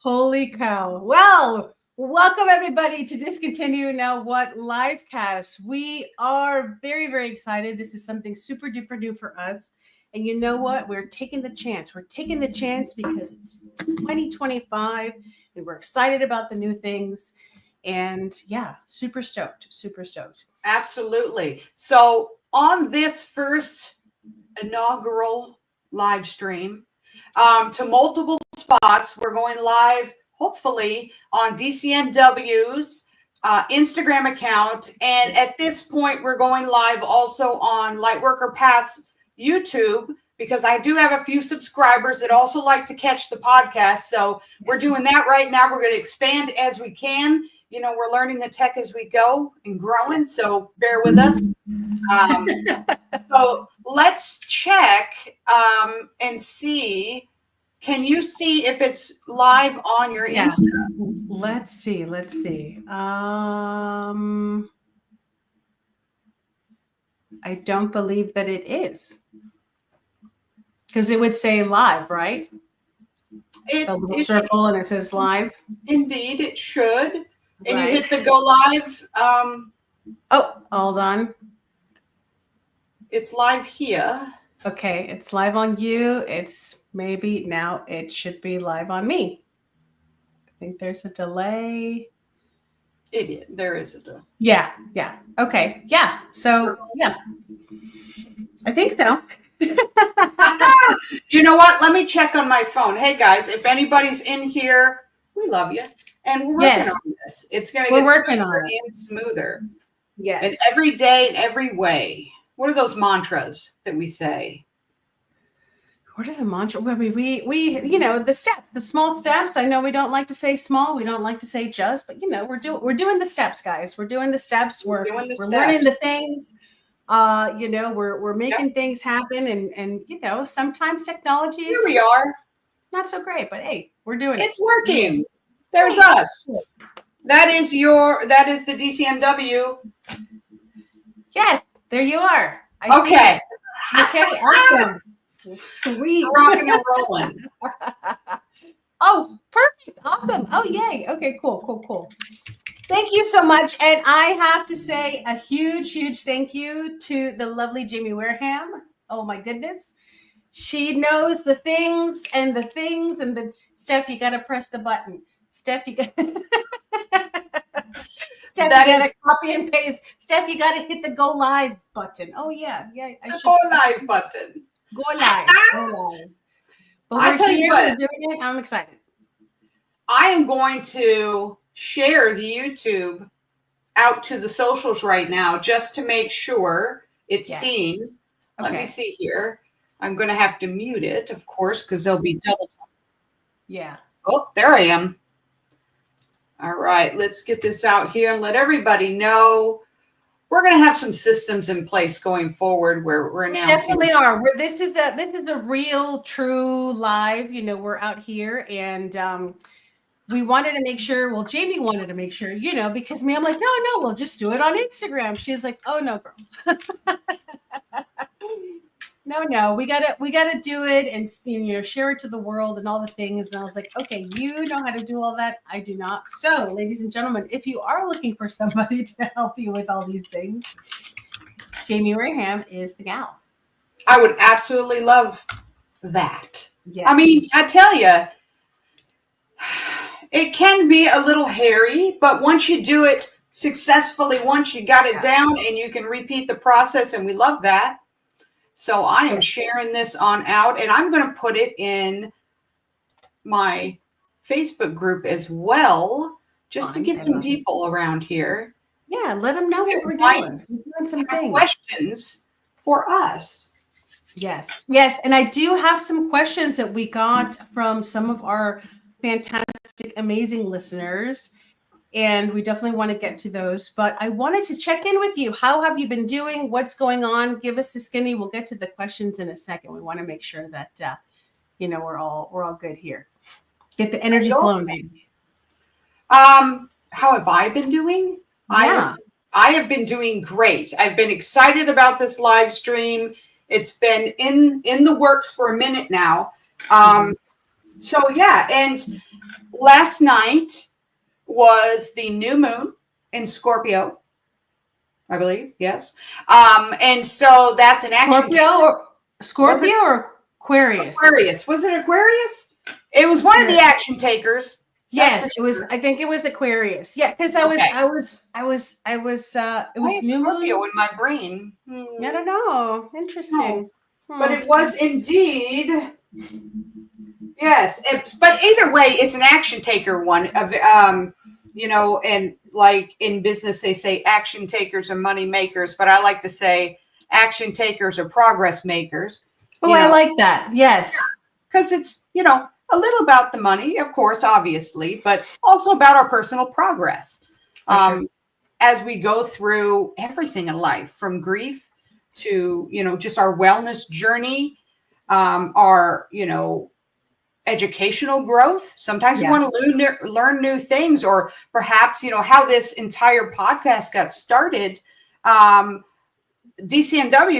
Holy cow. Well, welcome everybody to Discontinue Now What Livecast. We are very, very excited. This is something super duper new for us. And you know what? We're taking the chance. We're taking the chance because it's 2025 and we're excited about the new things. And yeah, super stoked, super stoked. Absolutely. So on this first inaugural live stream, to multiple spots, we're going live, hopefully, on DCNW's Instagram account. And at this point, we're going live also on Lightworker Path's YouTube, because I do have a few subscribers that also like to catch the podcast. So we're doing that right now. We're going to expand as we can. You know, we're learning the tech as we go and growing, so bear with us. So let's check and see. Can you see if it's live on your Insta? Let's see. I don't believe that it is. Because it would say live, right? A little circle and it says live. Indeed, it should. And right. You hit the go live. Oh, hold on. It's live here. Okay, it's live on you. It's maybe now it should be live on me. I think there's a delay. There is a delay. Yeah. Okay. Yeah. So, yeah. I think so. You know what? Let me check on my phone. Hey, guys, if anybody's in here, we love you. And we're working on this. It's going to get smoother and smoother. Yes. And every day and every way. What are those mantras that we say? What are the mantras? We you know, the small steps. I know we don't like to say small. We don't like to say just, but you know, we're doing the steps, guys. We're doing the steps. We're learning the things. You know, we're making things happen, and you know, sometimes technology is here we are. Not so great, but hey, we're doing it. It's working. There's us. That is the DCNW. Yes, there you are. Okay. Okay, awesome. Sweet. Rocking and rolling. Oh, perfect. Awesome. Oh, yay. Okay, cool. Thank you so much. And I have to say a huge thank you to the lovely Jamie Wareham. Oh my goodness. She knows the things and the Steph, you got to press the button. Steph, you got to copy and paste. Steph, you got to hit the go live button. Oh yeah. Go live button. Go live. But I tell you what, doing it. I'm excited. I am going to share the YouTube out to the socials right now just to make sure it's seen. Let me see here. I'm going to have to mute it, of course, because there'll be double time. Yeah. Oh, there I am. All right, let's get this out here and let everybody know. We're going to have some systems in place going forward where we're announcing. Definitely are. This is a real, true live. You know, we're out here, and we wanted to make sure. Well, Jamie wanted to make sure, you know, because me, I'm like, no, we'll just do it on Instagram. She's like, oh no, girl. No, we gotta do it and, you know, share it to the world and all the things. And I was like, okay, you know how to do all that. I do not. So, ladies and gentlemen, if you are looking for somebody to help you with all these things, Jamie Wareham is the gal. I would absolutely love that. Yes. I mean, I tell you, it can be a little hairy, but once you do it successfully, once you got it down and you can repeat the process, and we love that. So I am sharing this on out, and I'm going to put it in my Facebook group as well, just to get some people around here. Yeah, let them know what we're doing. We're doing some things. Questions for us. Yes, and I do have some questions that we got from some of our fantastic, amazing listeners. And we definitely want to get to those. But I wanted to check in with you. How have you been doing? What's going on? Give us the skinny. We'll get to the questions in a second. We want to make sure that you know, we're all good here. Get the energy flowing, baby. How have I been doing? Yeah. I have been doing great. I've been excited about this live stream. It's been in the works for a minute now. So yeah, and last night was the new moon in Scorpio, I believe. Yes. And so that's an action. Scorpio or Aquarius? Aquarius. Was it Aquarius? It was one of the action takers. Yes, it was. I think it was Aquarius. Yeah, because it was new Scorpio moon in my brain. I don't know. Interesting. But it was indeed. Yes, but either way, it's an action taker one. And like in business, they say action takers are money makers, but I like to say action takers are progress makers. Oh, I like that. Yes, because it's a little about the money, of course, obviously, but also about our personal progress as we go through everything in life, from grief to just our wellness journey, our educational growth. Sometimes we want to learn new things, or perhaps how this entire podcast got started. DCNW,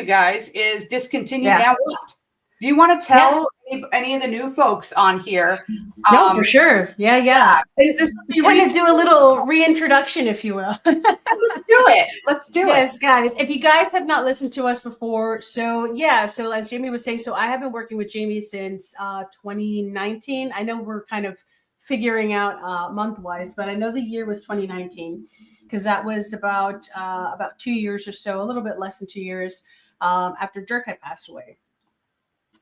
guys, is discontinued. Now what? Do you want to tell any of the new folks on here? No, for sure. Yeah. Kind of do a little reintroduction, if you will. Let's do it. Yes, guys. If you guys have not listened to us before, so as Jamie was saying, so I have been working with Jamie since 2019. I know we're kind of figuring out month-wise, but I know the year was 2019 because that was about 2 years or so, a little bit less than 2 years after Dirk had passed away.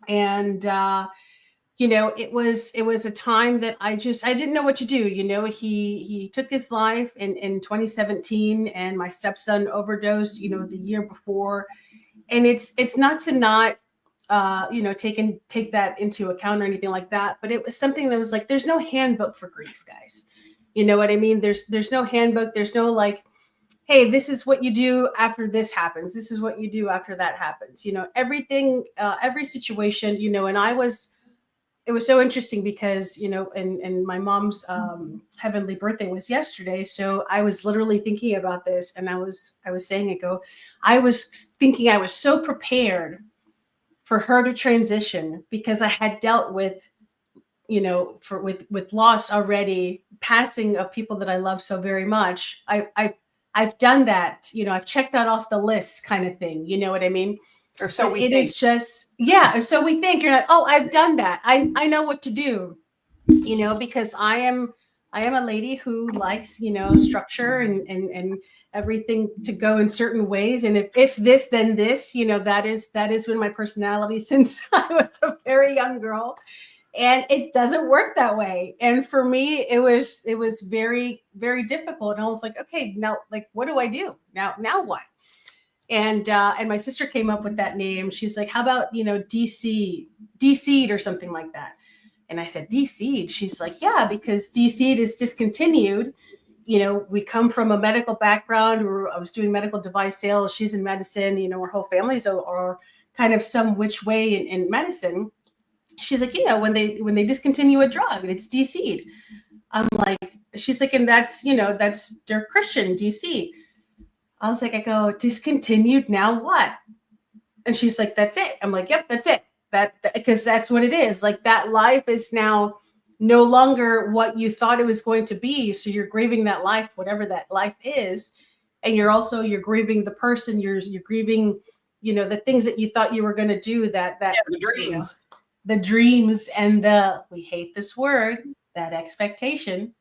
And it was a time that I didn't know what to do. He took his life in 2017, and my stepson overdosed the year before. And it's not to not take that into account or anything like that, but it was something that was like, there's no handbook for grief, guys. You know what I mean? There's no handbook. There's no like, hey, this is what you do after this happens. This is what you do after that happens. Everything, every situation, and it was so interesting because, and my mom's heavenly birthday was yesterday. So I was literally thinking about this, and I was saying I was thinking I was so prepared for her to transition because I had dealt with, with loss already, passing of people that I love so very much. I've done that, I've checked that off the list kind of thing. You know what I mean? Or so we think. It is just, so we think. You're like, oh, I've done that. I know what to do, because I am a lady who likes, structure and everything to go in certain ways. And if this, then this, that is been my personality since I was a very young girl. And it doesn't work that way. And for me, it was very, very difficult. And I was like, okay, now, like, what do I do now? Now what? And my sister came up with that name. She's like, how about, DC'd or something like that. And I said, DC'd. She's like, yeah, because DC'd is discontinued. We come from a medical background, or I was doing medical device sales. She's in medicine. Our whole families are kind of some which way in medicine. She's like, when they discontinue a drug, it's DC'd. I'm like, she's like, and that's they're Christian, DC. I was like, I go, discontinued, now what? And she's like, that's it. I'm like, yep, that's it. Because that's what it is. Like, that life is now no longer what you thought it was going to be. So you're grieving that life, whatever that life is. And you're grieving the person, you're grieving, the things that you thought you were going to do, the dreams. The dreams and we hate this word, that expectation.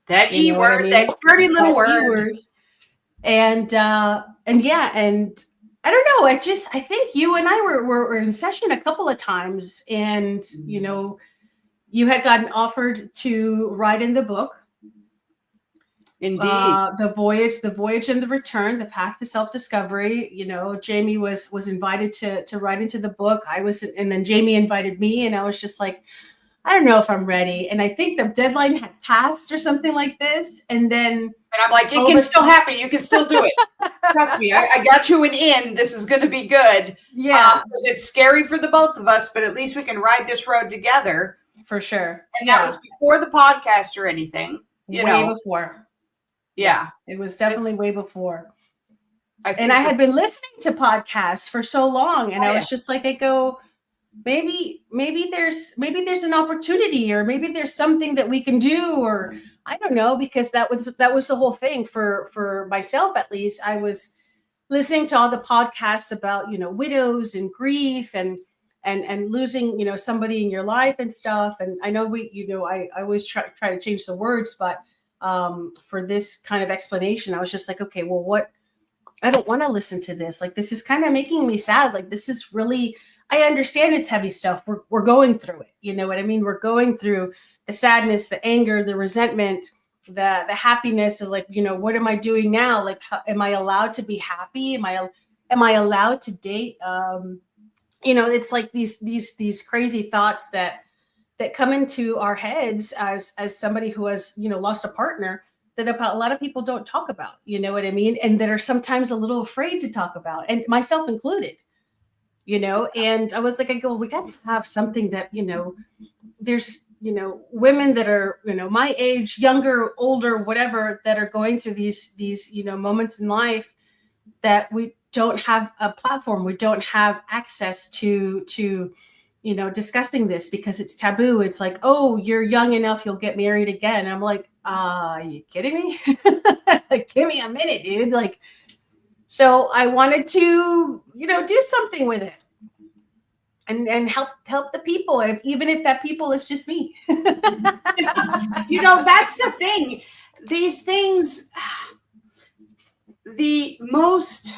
That E word, that dirty little word. And I don't know. I think you and I were in session a couple of times, and, you had gotten offered to write in the book. Indeed. The voyage and the return, the path to self-discovery. Jamie was invited to write into the book. And then Jamie invited me, and I was just like, I don't know if I'm ready. And I think the deadline had passed or something like this. And I'm like, it can still happen. You can still do it. Trust me. I got you an in. This is going to be good. Yeah. Because it's scary for the both of us, but at least we can ride this road together. For sure. And that was before the podcast or anything. Way before. Yeah. It was definitely way before. I had been listening to podcasts for so long. And I was just like, I go, maybe there's an opportunity, or maybe there's something that we can do, or I don't know, because that was the whole thing for myself. At least I was listening to all the podcasts about, widows and grief and losing, somebody in your life and stuff. And I know I always try to change the words, but for this kind of explanation, I was just like, okay, well, what, I don't want to listen to this. Like, this is kind of making me sad. Like, this is really, I understand it's heavy stuff. We're going through it. You know what I mean? We're going through the sadness, the anger, the resentment, the happiness of, like, what am I doing now? Like, am I allowed to be happy? Am I allowed to date? It's like these crazy thoughts that come into our heads as somebody who has, lost a partner, that a lot of people don't talk about, you know what I mean? And that are sometimes a little afraid to talk about, and myself included, and I was like, I go, well, we got to have something that, there's, women that are, my age, younger, older, whatever, that are going through these, moments in life that we don't have a platform. We don't have access to, discussing this because it's taboo. It's like, oh, you're young enough, you'll get married again. And I'm like, are you kidding me? Like, give me a minute, dude. Like, so I wanted to, do something with it and help the people, even if that people is just me. That's the thing. These things, the most,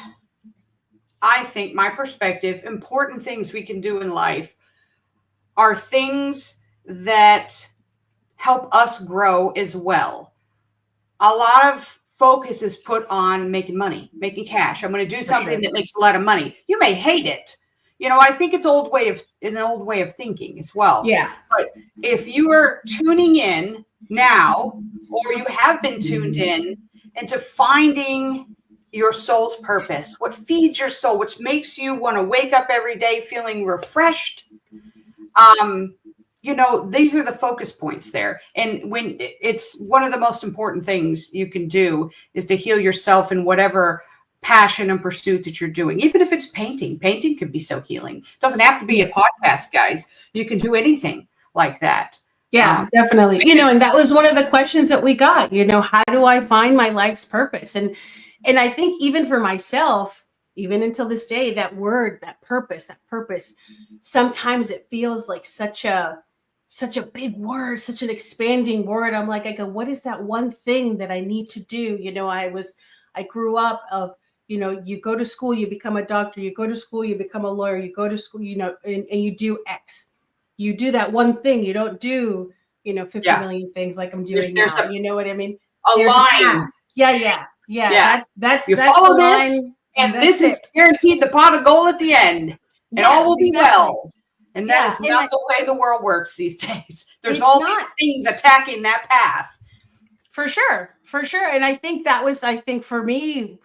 I think, my perspective, important things we can do in life are things that help us grow as well. A lot of focus is put on making money, making cash. I'm going to do something that makes a lot of money. You may hate it. I think it's an old way of thinking as well. Yeah. But if you are tuning in now, or you have been tuned in into finding your soul's purpose, what feeds your soul, which makes you want to wake up every day feeling refreshed, these are the focus points there. And when it's one of the most important things you can do is to heal yourself in whatever passion and pursuit that you're doing. Even if it's painting can be so healing. It doesn't have to be a podcast, guys. You can do anything like that. Yeah, definitely. And that was one of the questions that we got, how do I find my life's purpose? And I think even for myself, even until this day, that word, that purpose, sometimes it feels like such a big word, such an expanding word. I'm like, I go, what is that one thing that I need to do? I grew up of, you go to school, you become a doctor, you go to school, you become a lawyer, you go to school, and you do X. You do that one thing. You don't do, 50 million things like I'm doing now. You know what I mean? A line. Yeah. That's you that's follow the this, line, and this is guaranteed the pot of gold at the end, and all will be well. And that is not the way the world works these days. There's all these things attacking that path. For sure. And I think that was, for me,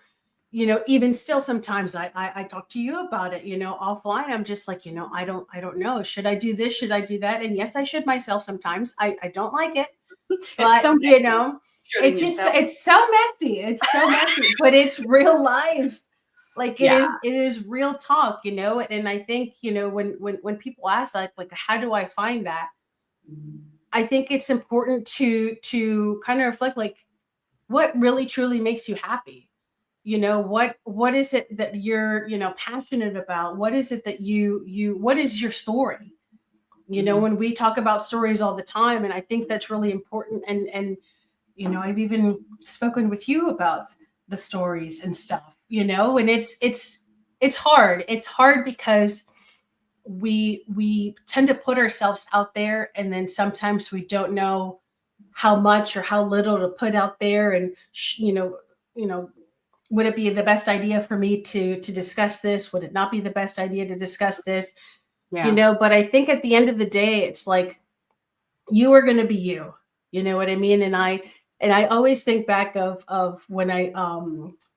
even still, sometimes I talk to you about it, offline. I'm just like, I don't know. Should I do this? Should I do that? And yes, I should myself sometimes. I don't like it, but so it's so messy. It's so messy, but it's real life. Like it is real talk, and I think, when people ask like, how do I find that? I think it's important to kind of reflect, like, what really truly makes you happy. What is it that you're, passionate about? What is it that what is your story? When we talk about stories all the time, and I think that's really important. And I've even spoken with you about the stories and stuff, and it's hard. It's hard because we tend to put ourselves out there, and then sometimes we don't know how much or how little to put out there. And would it be the best idea for me to discuss this? Would it not be the best idea to discuss this? But I think at the end of the day, it's like, you are going to be you. You know what I mean? And I always think back of when I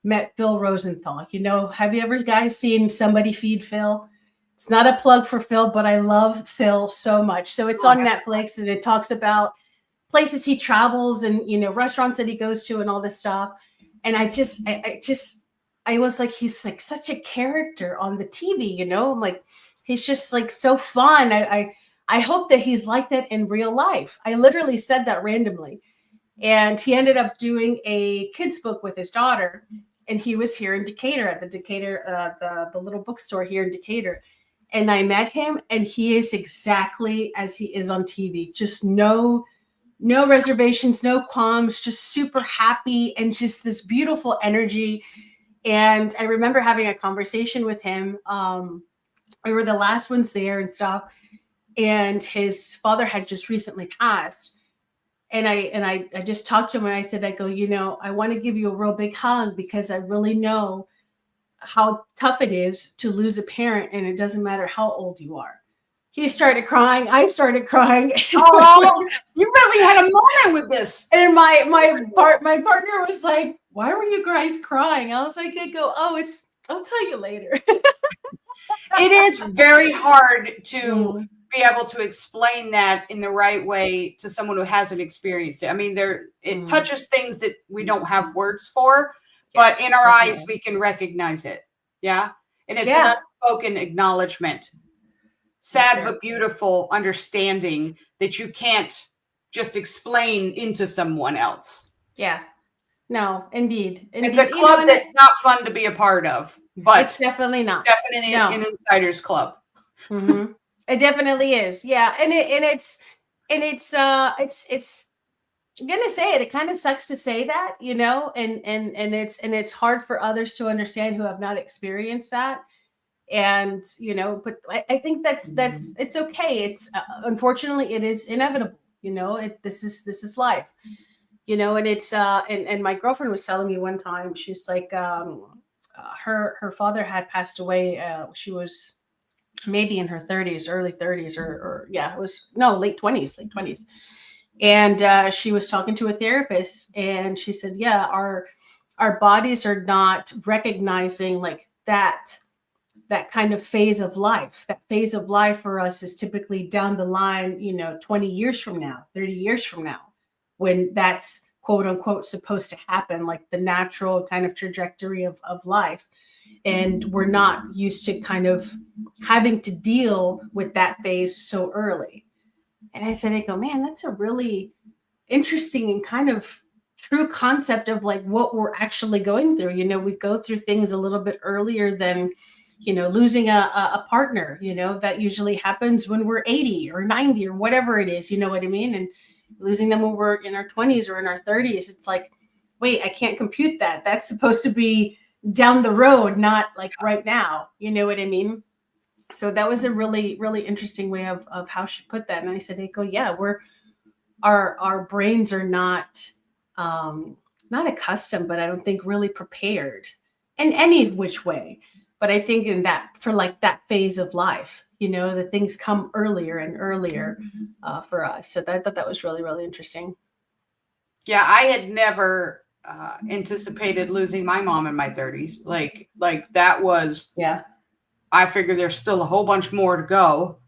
met Phil Rosenthal. Have you ever guys seen Somebody Feed Phil? It's not a plug for Phil, but I love Phil so much. So it's on Netflix, and it talks about places he travels and, restaurants that he goes to and all this stuff. And I was like, he's like such a character on the TV, I'm like, he's just like so fun. I hope that he's like that in real life. I literally said that randomly. And he ended up doing a kids book with his daughter. And he was here in Decatur at the Decatur, the little bookstore here in Decatur. And I met him, and he is exactly as he is on TV. Just no reservations, no qualms, just super happy and just this beautiful energy. And I remember having a conversation with him. We were the last ones there and stuff. And his father had just recently passed. And I just talked to him, and I said, I go, I want to give you a real big hug, because I really know how tough it is to lose a parent, and it doesn't matter how old you are. He started crying. I started crying. Oh, you really had a moment with this. And my partner was like, "Why were you guys crying?" I was like, I'll tell you later. It is very hard to be able to explain that in the right way to someone who hasn't experienced it. I mean, it touches things that we don't have words for, but in our eyes, we can recognize it. Yeah. And it's an unspoken acknowledgement. Sad but beautiful understanding that you can't just explain into someone else. Yeah. No, indeed. It's a club that's not fun to be a part of, but it's definitely not. Definitely an insider's club. Mm-hmm. It definitely is. Yeah. And it's I'm gonna say it. It kind of sucks to say that, and it's hard for others to understand who have not experienced that. And but I think that's it's okay. It's unfortunately it is inevitable. This is life. And it's and my girlfriend was telling me one time, she's like, her father had passed away. She was maybe in her 30s, early 30s, or it was late 20s. And she was talking to a therapist, and she said, our bodies are not recognizing like that kind of phase of life. That phase of life for us is typically down the line, 20 years from now, 30 years from now, when that's quote unquote supposed to happen, like the natural kind of trajectory of life. And we're not used to kind of having to deal with that phase so early. And I said, man, that's a really interesting and kind of true concept of like what we're actually going through. We go through things a little bit earlier than, losing a partner, that usually happens when we're 80 or 90 or whatever it is, you know what I mean? And losing them when we're in our 20s or in our 30s, it's like, wait, I can't compute that. That's supposed to be down the road, not like right now. You know what I mean? So that was a really, really interesting way of how she put that. And I said, our brains are not accustomed, but I don't think really prepared in any which way. But I think in that, for like that phase of life, the things come earlier and earlier for us. So I thought that was really, really interesting. Yeah, I had never anticipated losing my mom in my 30s. Like that was, I figured there's still a whole bunch more to go,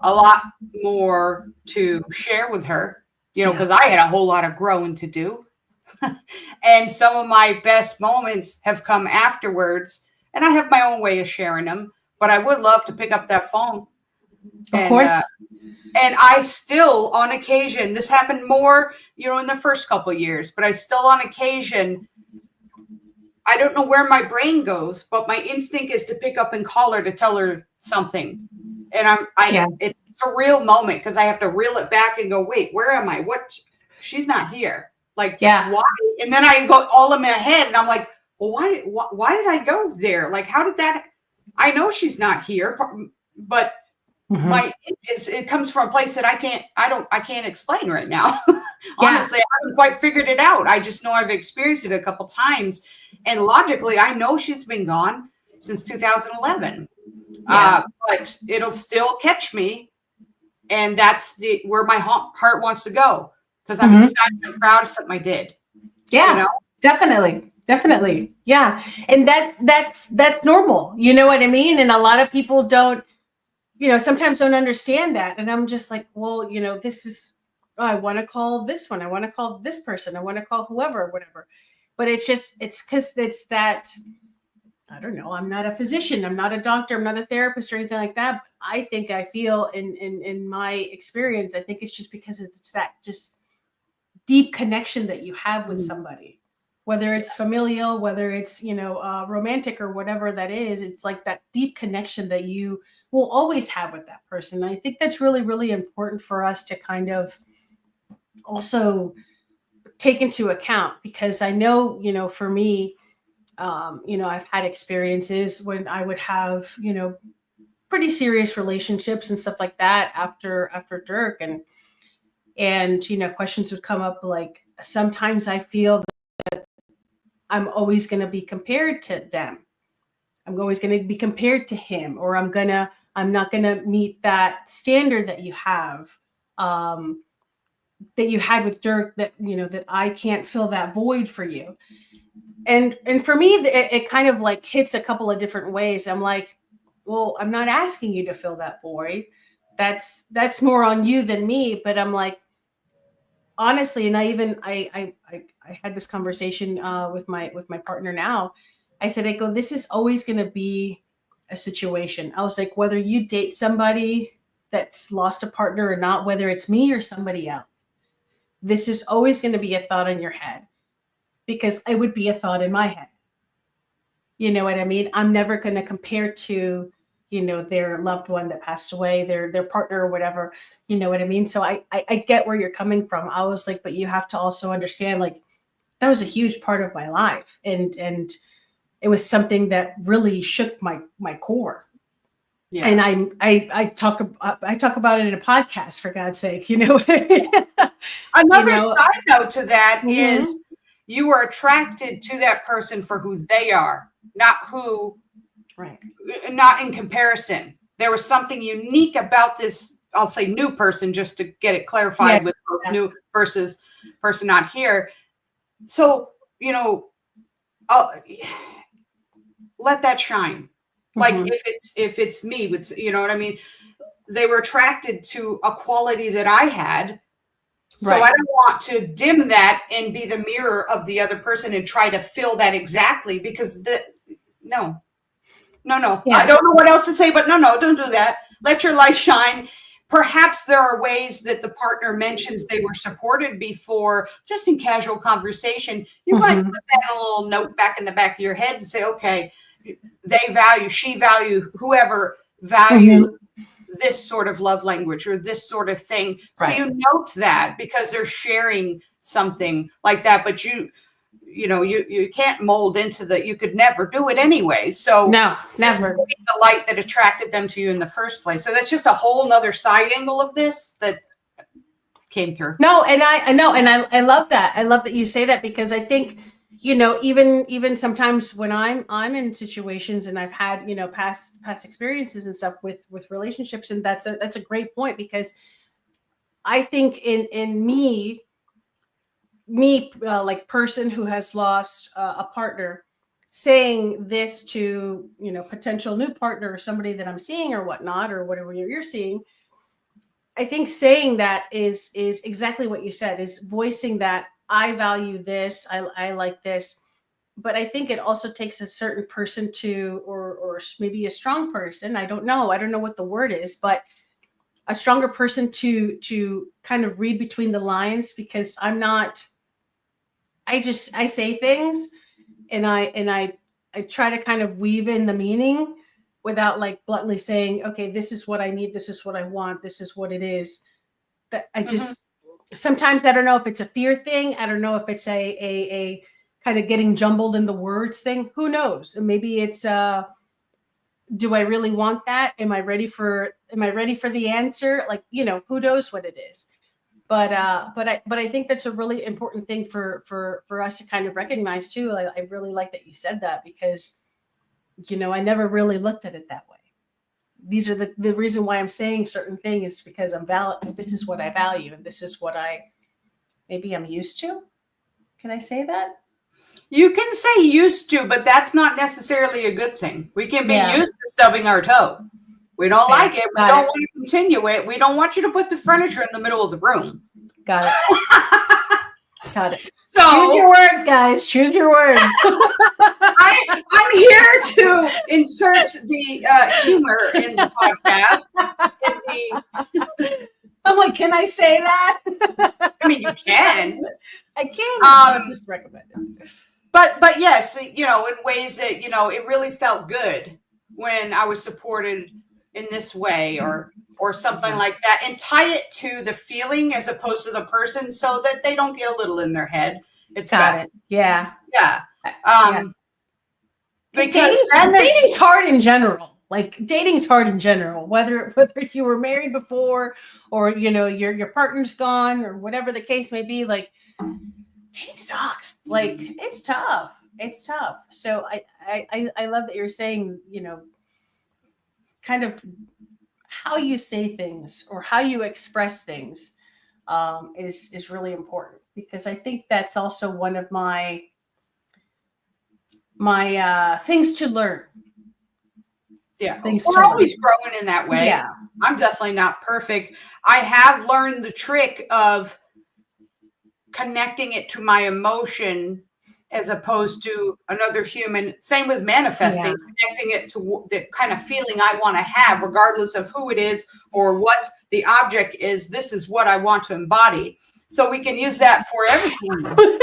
a lot more to share with her, because I had a whole lot of growing to do. And some of my best moments have come afterwards, and I have my own way of sharing them, but I would love to pick up that phone. Of course. And I still, on occasion, this happened more, in the first couple of years, but I still, on occasion, I don't know where my brain goes, but my instinct is to pick up and call her to tell her something. And it's a real moment, because I have to reel it back and go, wait, where am I? What? She's not here. Like, why? And then I go all in my head, and I'm like, well, why did I go there? Like, how did that? I know she's not here, but it comes from a place that I can't explain right now. Honestly, I haven't quite figured it out. I just know I've experienced it a couple times, and logically, I know she's been gone since 2011. But it'll still catch me, and that's where my heart wants to go, because I'm excited and proud of something I did. Yeah, definitely. Yeah, and that's normal. You know what I mean? And a lot of people don't, sometimes don't understand that. And I'm just like, well, this is, I want to call this one. I want to call this person. I want to call whoever, whatever. But it's because it's that I don't know, I'm not a physician, I'm not a doctor, I'm not a therapist or anything like that. But I feel in my experience, I think it's just because it's that just deep connection that you have with somebody, whether it's familial, whether it's, romantic or whatever that is. It's like that deep connection that you will always have with that person. And I think that's really, really important for us to kind of also take into account, because I know, for me, I've had experiences when I would have, pretty serious relationships and stuff like that after Dirk, and questions would come up like, sometimes I feel that I'm always going to be compared to them. I'm always going to be compared to him, or I'm not going to meet that standard that you have, that you had with Dirk, that, that I can't fill that void for you. And for me, it kind of like hits a couple of different ways. I'm like, well, I'm not asking you to fill that void. That's more on you than me. But I'm like, honestly, and I had this conversation with my partner now. I said, this is always going to be a situation. I was like, whether you date somebody that's lost a partner or not, whether it's me or somebody else, this is always going to be a thought in your head, because it would be a thought in my head. You know what I mean? I'm never going to compare to, their loved one that passed away, their partner or whatever. You know what I mean? So I get where you're coming from. I was like, but you have to also understand, like, that was a huge part of my life. And it was something that really shook my core. Yeah. And I talk about it in a podcast, for God's sake, Another side note to that is, you are attracted to that person for who they are, not in comparison. There was something unique about this, I'll say new person, just to get it clarified, with new versus person not here. So, let that shine. Like if it's me, you know what I mean? They were attracted to a quality that I had. So I don't want to dim that and be the mirror of the other person and try to fill that exactly, because no. Yeah. I don't know what else to say, but no, don't do that. Let your light shine. Perhaps there are ways that the partner mentions they were supported before, just in casual conversation. You might put that in a little note back in the back of your head and say, okay, she value, whoever value this sort of love language or this sort of thing. So you note that, because they're sharing something like that, but you can't mold into you could never do it anyway. So no, never. The light that attracted them to you in the first place. So that's just a whole nother side angle of this that came through. No, and I know, and I love that. I love that you say that, because I think, even sometimes when I'm in situations and I've had, past experiences and stuff with relationships, and that's a great point, because I think in me, like person who has lost a partner, saying this to, potential new partner or somebody that I'm seeing or whatnot, or whatever you're seeing, I think saying that is exactly what you said, is voicing that I value this, I like this. But I think it also takes a certain person to, or maybe a strong person, I don't know what the word is, but a stronger person to kind of read between the lines, because I say things and I try to kind of weave in the meaning without like bluntly saying, okay, this is what I need, this is what I want, this is what it is. That I just sometimes I don't know if it's a fear thing. I don't know if it's a kind of getting jumbled in the words thing. Who knows? And maybe it's do I really want that? Am I ready for the answer? Like, who knows what it is. But I think that's a really important thing for us to kind of recognize too. I really like that you said that, because I never really looked at it that way. These are the reason why I'm saying certain things is because this is what I value, and this is what maybe I'm used to. Can I say that? You can say used to, but that's not necessarily a good thing. We can be used to stubbing our toe. We don't like it. We don't want to continue it. We don't want you to put the furniture in the middle of the room. Got it. Got it. So choose your words, guys. Choose your words. I'm here to insert the humor in the podcast. I'm like, can I say that? I mean, you can. I can. I just recommend it. But yes, in ways that, it really felt good when I was supported in this way or something like that, and tie it to the feeling as opposed to the person so that they don't get a little in their head. It's Got best. it. Yeah. Because dating's hard in general. Like dating's hard in general, whether you were married before or your partner's gone or whatever the case may be. Like dating sucks. Like it's tough. It's tough. So I love that you're saying, kind of how you say things or how you express things is really important, because I think that's also one of my things to learn. Yeah, we're always growing in that way. Yeah, I'm definitely not perfect. I have learned the trick of connecting it to my emotion as opposed to another human. Same with manifesting, connecting it to the kind of feeling I want to have, regardless of who it is or what the object is. This is what I want to embody. So we can use that for everything.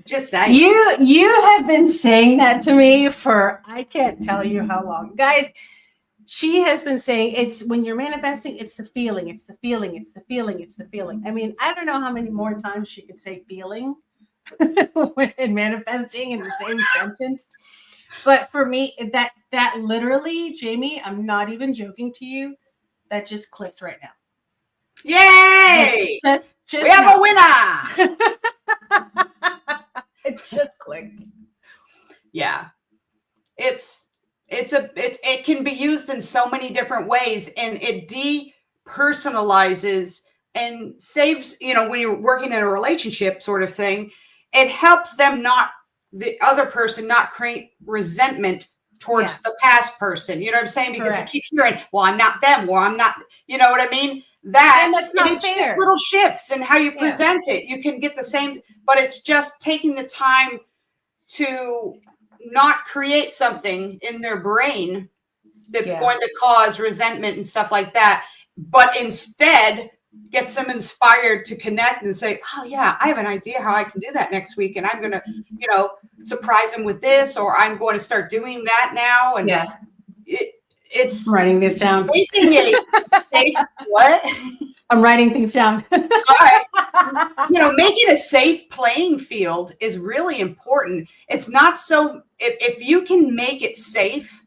Just saying. You have been saying that to me for I can't tell you how long. Guys, she has been saying it's when you're manifesting, it's the feeling, it's the feeling, it's the feeling, it's the feeling. I mean, I don't know how many more times she could say feeling when manifesting in the same sentence. But for me, that literally, Jamie, I'm not even joking to you, that just clicked right now. Yay! Just we have a winner. It just clicked. Yeah. It can be used in so many different ways, and it depersonalizes and saves, when you're working in a relationship sort of thing, it helps them the other person not create resentment towards the past person. You know what I'm saying? Because you keep hearing, well, I'm not them, or I'm not, you know what I mean? That's not it's fair. just little shifts in how you present it. You can get the same, but it's just taking the time to not create something in their brain that's going to cause resentment and stuff like that, but instead gets them inspired to connect and say, oh yeah, I have an idea how I can do that next week, and I'm going to, surprise them with this, or I'm going to start doing that now. And it's I'm writing this down. Making a safe what? I'm writing things down. All right. Making a safe playing field is really important. It's not so, if you can make it safe,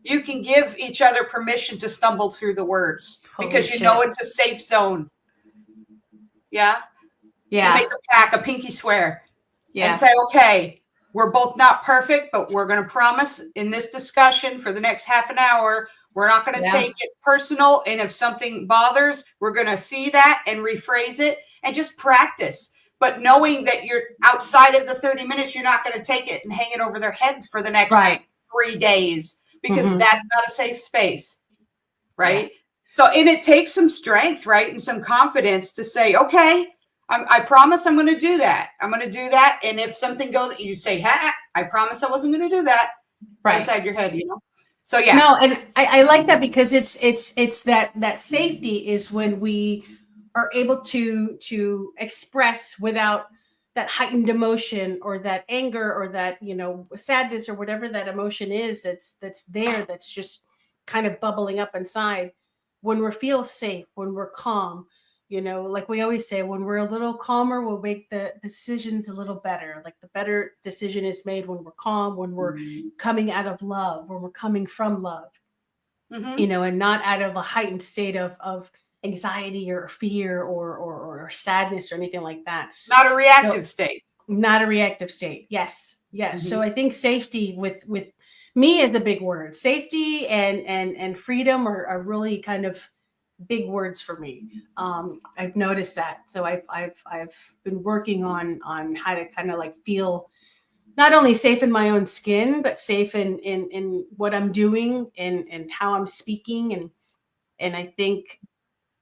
you can give each other permission to stumble through the words because it's a safe zone. Yeah. Yeah. You make a pact, a pinky swear. Yeah. And say, okay, we're both not perfect, but we're going to promise in this discussion for the next half an hour, we're not going to take it personal. And if something bothers, we're going to see that and rephrase it and just practice. But knowing that you're outside of the 30 minutes, you're not going to take it and hang it over their head for the next 3 days, because that's not a safe space. Right. Yeah. So, and it takes some strength, right? And some confidence to say, okay, I promise I'm going to do that. I'm going to do that. And if something goes, you say, I promise I wasn't going to do that. Right. Inside your head, So yeah. No, and I like that, because it's that safety is when we are able to express without that heightened emotion or that anger or that sadness or whatever that emotion is that's there, that's just kind of bubbling up inside. When we feel safe, when we're calm, like we always say, when we're a little calmer, we'll make the decisions a little better. Like the better decision is made when we're calm, when we're coming out of love, when we're coming from love, and not out of a heightened state of anxiety or fear or sadness or anything like that. Not a reactive state. Not a reactive state. Yes. So I think safety with me is the big word. Safety and freedom are really kind of big words for me. I've noticed that. So I've been working on how to kind of like feel not only safe in my own skin, but safe in what I'm doing and how I'm speaking. And I think,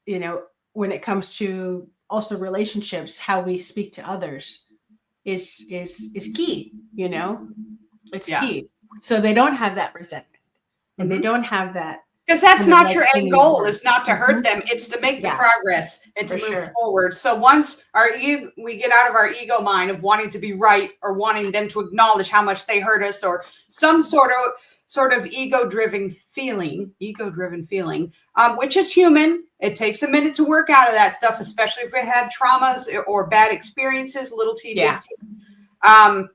when it comes to also relationships, how we speak to others is key, you know, it's key. So they don't have that resentment and they don't have that. Because that's not your end goal, word. is not to hurt them. It's to make the progress and to move forward. So once we get out of our ego mind of wanting to be right or wanting them to acknowledge how much they hurt us or some sort of ego-driven feeling, which is human. It takes a minute to work out of that stuff, especially if we had traumas or bad experiences, little t, big T.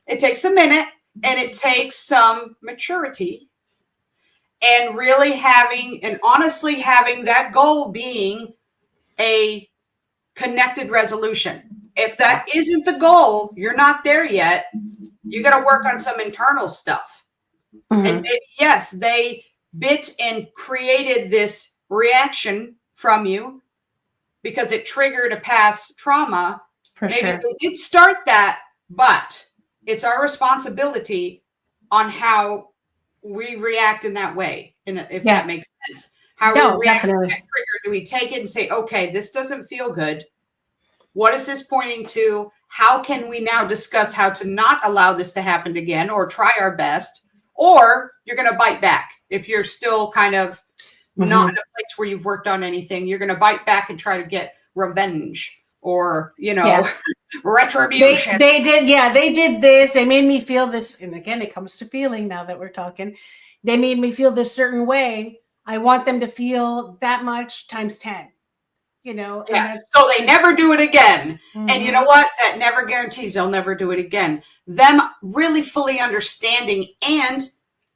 It takes a minute and it takes some maturity. And really honestly having that goal being a connected resolution. If that isn't the goal, you're not there yet. You got to work on some internal stuff. And maybe, yes, they bit and created this reaction from you because it triggered a past trauma. Maybe they did start that, but it's our responsibility on how we react in that way, and if that makes sense. How we react to that trigger. Do we take it and say, okay, this doesn't feel good? What is this pointing to? How can we now discuss how to not allow this to happen again or try our best? Or you're going to bite back. If you're still kind of not in a place where you've worked on anything, you're going to bite back and try to get revenge or, retribution. They did this. They made me feel this. And again, it comes to feeling now that we're talking. They made me feel this certain way. I want them to feel that much times 10, So they never do it again. And you know what? That never guarantees they'll never do it again. Them really fully understanding and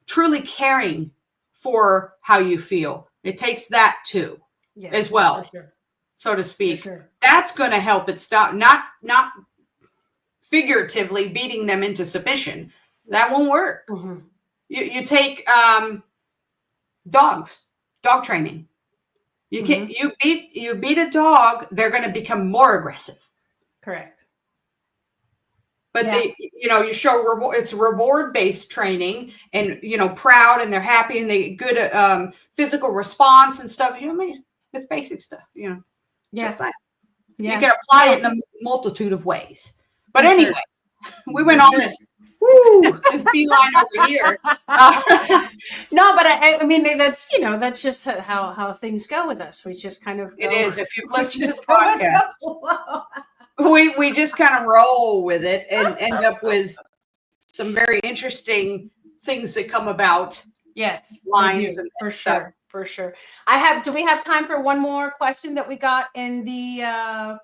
truly caring for how you feel. It takes that too, as well. For sure. So to speak, that's going to help it stop. Not figuratively beating them into submission. That won't work. You take dog training. You can you beat a dog, they're going to become more aggressive. Correct. But you show it's reward-based training, and proud, and they're happy, and they good at physical response and stuff. It's basic stuff. You can apply it in a multitude of ways. But anyway, we went on this beeline over here. No, but I mean, that's just how things go with us. We just kind of it is. If you've listened to the podcast, we just kind of roll with it and end up with some very interesting things that come about. Yes, lines and for stuff. Sure. For sure. Do we have time for one more question that we got in the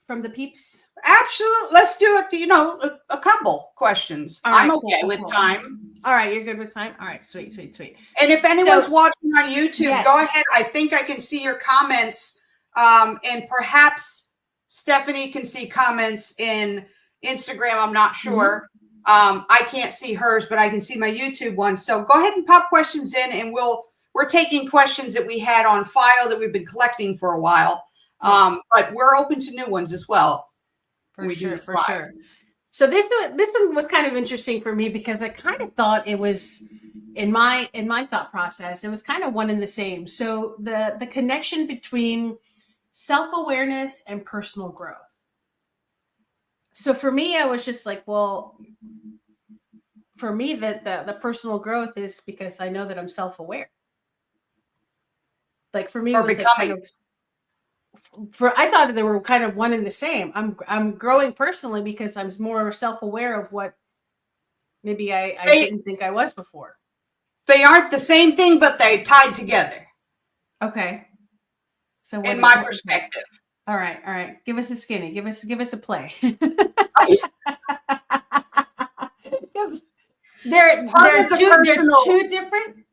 from the peeps? Absolutely. Let's do it. A couple questions. I'm okay with time. All right. You're good with time. All right. Sweet. And if anyone's watching on YouTube, go ahead. I think I can see your comments. And perhaps Stephanie can see comments in Instagram. I'm not sure. I can't see hers, but I can see my YouTube one. So go ahead and pop questions in, and we're taking questions that we had on file that we've been collecting for a while. But we're open to new ones as well. For sure. So this one was kind of interesting for me because I kind of thought it was in my thought process, it was kind of one and the same. So the connection between self-awareness and personal growth. So for me, I was just like, well, for me, the personal growth is because I know that I'm self-aware. Like for me, it was becoming. I thought they were kind of one and the same. I'm growing personally because I'm more self-aware of what maybe I didn't think I was before. They aren't the same thing, but they tied together. Okay. So in my perspective. All right. Give us a skinny. Give us a play. Because they're two different.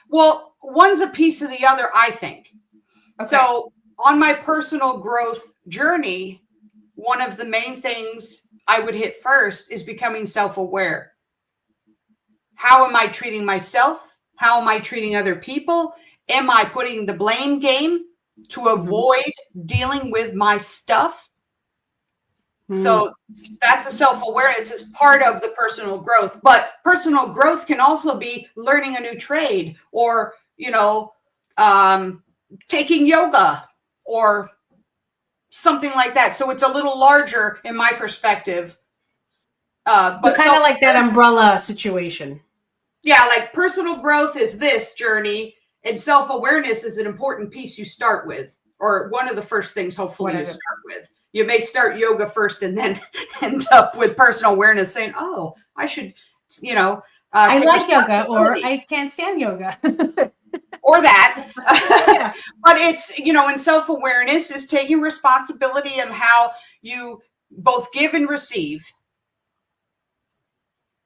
Well, one's a piece of the other, I think. Okay. So on my personal growth journey, one of the main things I would hit first is becoming self-aware. How am I treating myself? How am I treating other people? Am I putting the blame game to avoid dealing with my stuff? So that's a self-awareness as part of the personal growth. But personal growth can also be learning a new trade or, taking yoga or something like that. So it's a little larger in my perspective. But kind of like that umbrella situation. Yeah, like personal growth is this journey, and self-awareness is an important piece you start with, or one of the first things hopefully you start with. You may start yoga first and then end up with personal awareness saying, oh, I should, I like yoga, or I can't stand yoga. Or that. Yeah. But it's, and self-awareness is taking responsibility of how you both give and receive.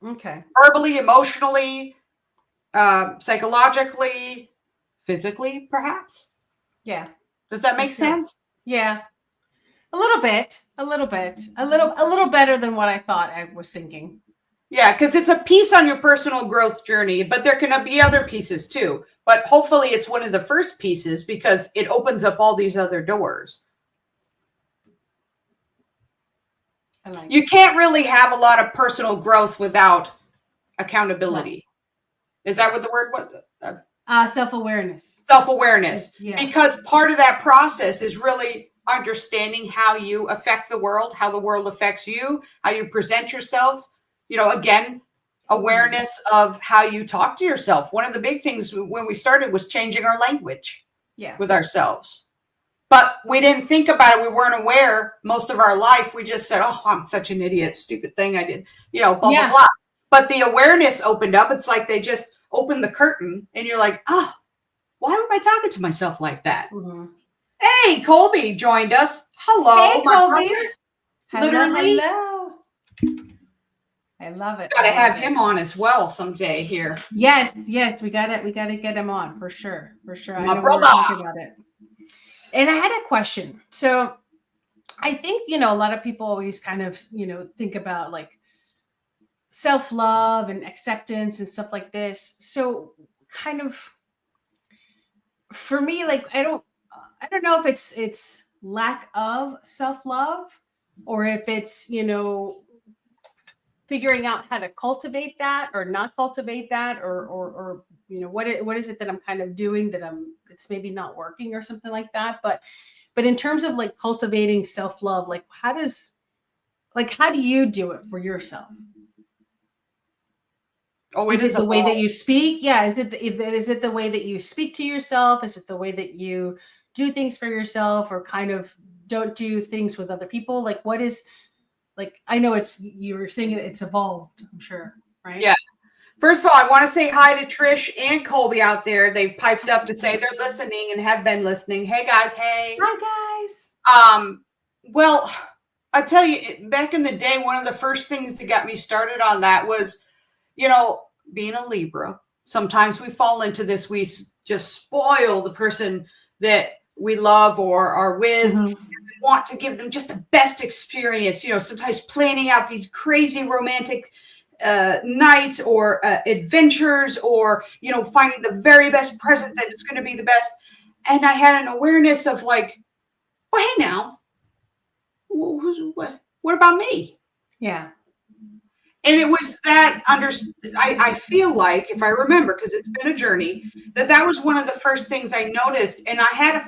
Okay. Verbally, emotionally, psychologically, physically, perhaps. Yeah. Does that make sense? Yeah. A little better than what I thought I was thinking. Yeah, because it's a piece on your personal growth journey, but there can be other pieces too. But hopefully it's one of the first pieces because it opens up all these other doors. You can't really have a lot of personal growth without accountability. No. Is that what the word was? Self-awareness. Self-awareness. Yeah. Because part of that process is really understanding how you affect the world, how the world affects you, how you present yourself. Again, awareness of how you talk to yourself. One of the big things when we started was changing our language with ourselves. But we didn't think about it. We weren't aware most of our life. We just said, oh, I'm such an idiot, stupid thing I did, blah, blah, blah. But the awareness opened up. It's like they just opened the curtain and you're like, oh, why am I talking to myself like that? Mm-hmm. Hey, Colby joined us. Hello. Hey, Colby. Literally. Hello. I love it. Got to have him on as well someday here. Yes. We got to get him on for sure. My brother. About it. And I had a question. So I think, a lot of people always kind of, think about like self-love and acceptance and stuff like this. So kind of for me, like, I don't know if it's lack of self-love or if it's, figuring out how to cultivate that or not cultivate that or what is it that I'm kind of doing that it's maybe not working or something like that. But in terms of like cultivating self-love, like how do you do it for yourself? Oh, is it the way that you speak? Yeah. Is it the way that you speak to yourself? Is it the way that you do things for yourself or kind of don't do things with other people? Like what is, like, I know you were saying it's evolved, I'm sure, right? Yeah. First of all, I want to say hi to Trish and Colby out there. They've piped up to say they're listening and have been listening. Hey guys, hey. Hi guys. Well, I tell you, back in the day, one of the first things that got me started on that was, being a Libra. Sometimes we fall into this. We just spoil the person that we love or are with. Mm-hmm. We want to give them just the best experience, sometimes planning out these crazy romantic nights or adventures or, finding the very best present that is going to be the best. And I had an awareness of like, well, hey now, what about me? Yeah. And it was that I feel like, if I remember, because it's been a journey, that was one of the first things I noticed. And I had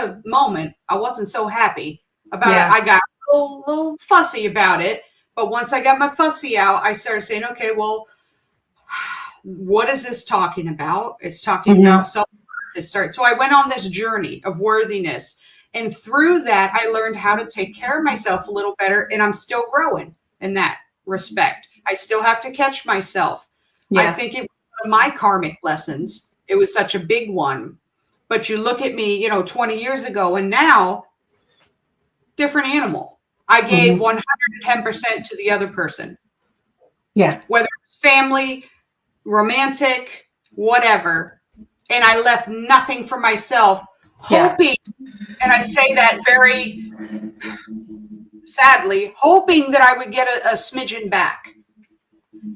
a moment. I wasn't so happy about it. I got a little fussy about it. But once I got my fussy out, I started saying, okay, well, what is this talking about? It's talking about self-worth. So I went on this journey of worthiness. And through that, I learned how to take care of myself a little better. And I'm still growing in that respect. I still have to catch myself. I think it was one of my karmic lessons. It was such a big one. But you look at me, 20 years ago and now, different animal. I gave 110% to the other person. Yeah. Whether it's family, romantic, whatever. And I left nothing for myself, hoping, and I say that very sadly, hoping that I would get a smidgen back.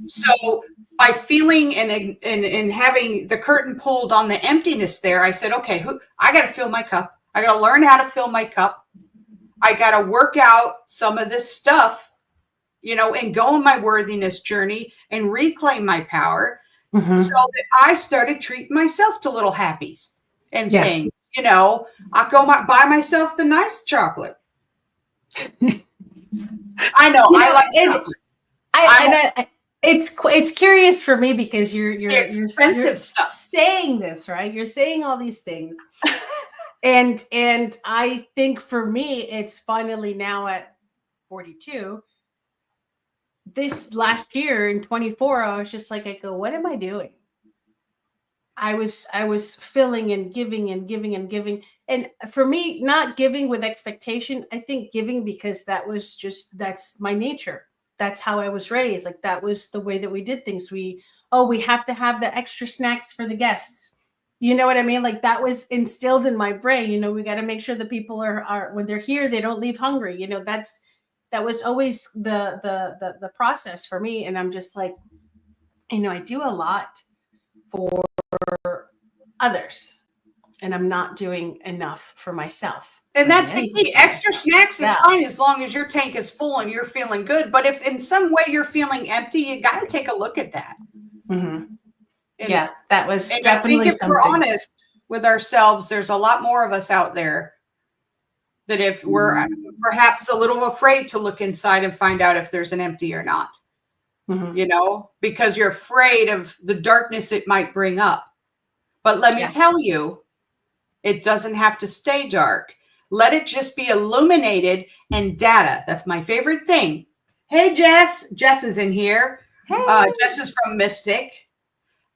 So by feeling and having the curtain pulled on the emptiness there, I said, okay, I got to fill my cup. I got to learn how to fill my cup. I got to work out some of this stuff, and go on my worthiness journey and reclaim my power. So that I started treating myself to little happies and things. I go buy myself the nice chocolate. I know. You I know, like and chocolate. it's curious for me because The you're expensive stuff. saying this, right? You're saying all these things. And I think for me, it's finally now at 42. This last year in 24, I was just like, I go, what am I doing? I was filling and giving and giving and giving. And for me, not giving with expectation, I think giving because that's my nature. That's how I was raised. Like that was the way that we did things. We have to have the extra snacks for the guests. You know what I mean? Like that was instilled in my brain. We got to make sure that people are when they're here, they don't leave hungry. That was always the process for me. And I'm just like, I do a lot for others, and I'm not doing enough for myself. And that's the key. Extra snacks is fine as long as your tank is full and you're feeling good. But if in some way you're feeling empty, you got to take a look at that. Mm-hmm. Yeah, that was and definitely I think if something. we're honest with ourselves, there's a lot more of us out there that if we're perhaps a little afraid to look inside and find out if there's an empty or not, because you're afraid of the darkness it might bring up. But let me tell you, it doesn't have to stay dark. Let it just be illuminated and data. That's my favorite thing. Hey, Jess. Jess is in here. Hey. Jess is from Mystic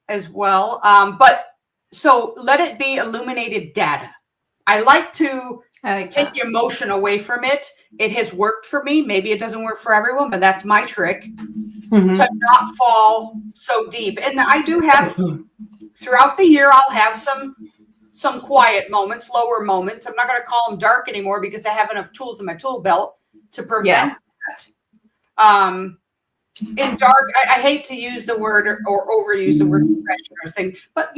as well. But so let it be illuminated data. I like to take the emotion away from it. It has worked for me. Maybe it doesn't work for everyone, but that's my trick to not fall so deep. And I do have throughout the year, I'll have some quiet moments, lower moments. I'm not going to call them dark anymore because I have enough tools in my tool belt to prevent that. In dark, I hate to use the word or overuse the word depression or thing, but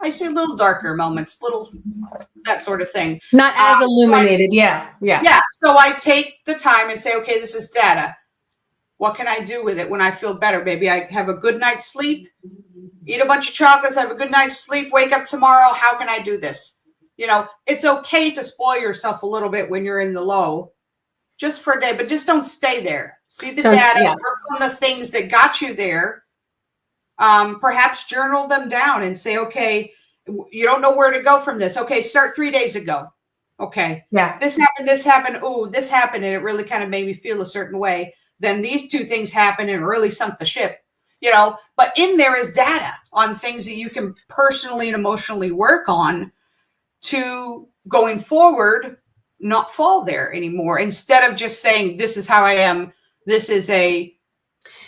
I say little darker moments, little that sort of thing. Not as illuminated. Yeah. So I take the time and say, okay, this is data. What can I do with it when I feel better? Maybe I have a good night's sleep, eat a bunch of chocolates, have a good night's sleep, wake up tomorrow. How can I do this? It's okay to spoil yourself a little bit when you're in the low, just for a day, but just don't stay there. See the data, work on the things that got you there. Perhaps journal them down and say, okay, you don't know where to go from this. Okay, start 3 days ago. Okay. Yeah. This happened. Oh, this happened. And it really kind of made me feel a certain way. Then these two things happened and really sunk the ship. But in there is data on things that you can personally and emotionally work on to going forward, not fall there anymore. Instead of just saying, this is how I am. This is a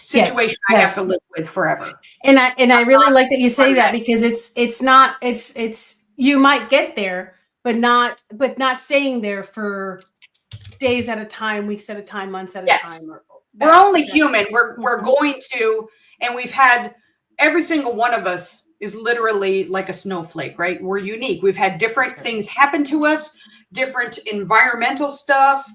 situation I have to live with forever. And I really like that you say that because it's you might get there, but not staying there for days at a time, weeks at a time, months at a time. We're only human. We're going to, and we've had every single one of us is literally like a snowflake, right? We're unique. We've had different things happen to us, different environmental stuff,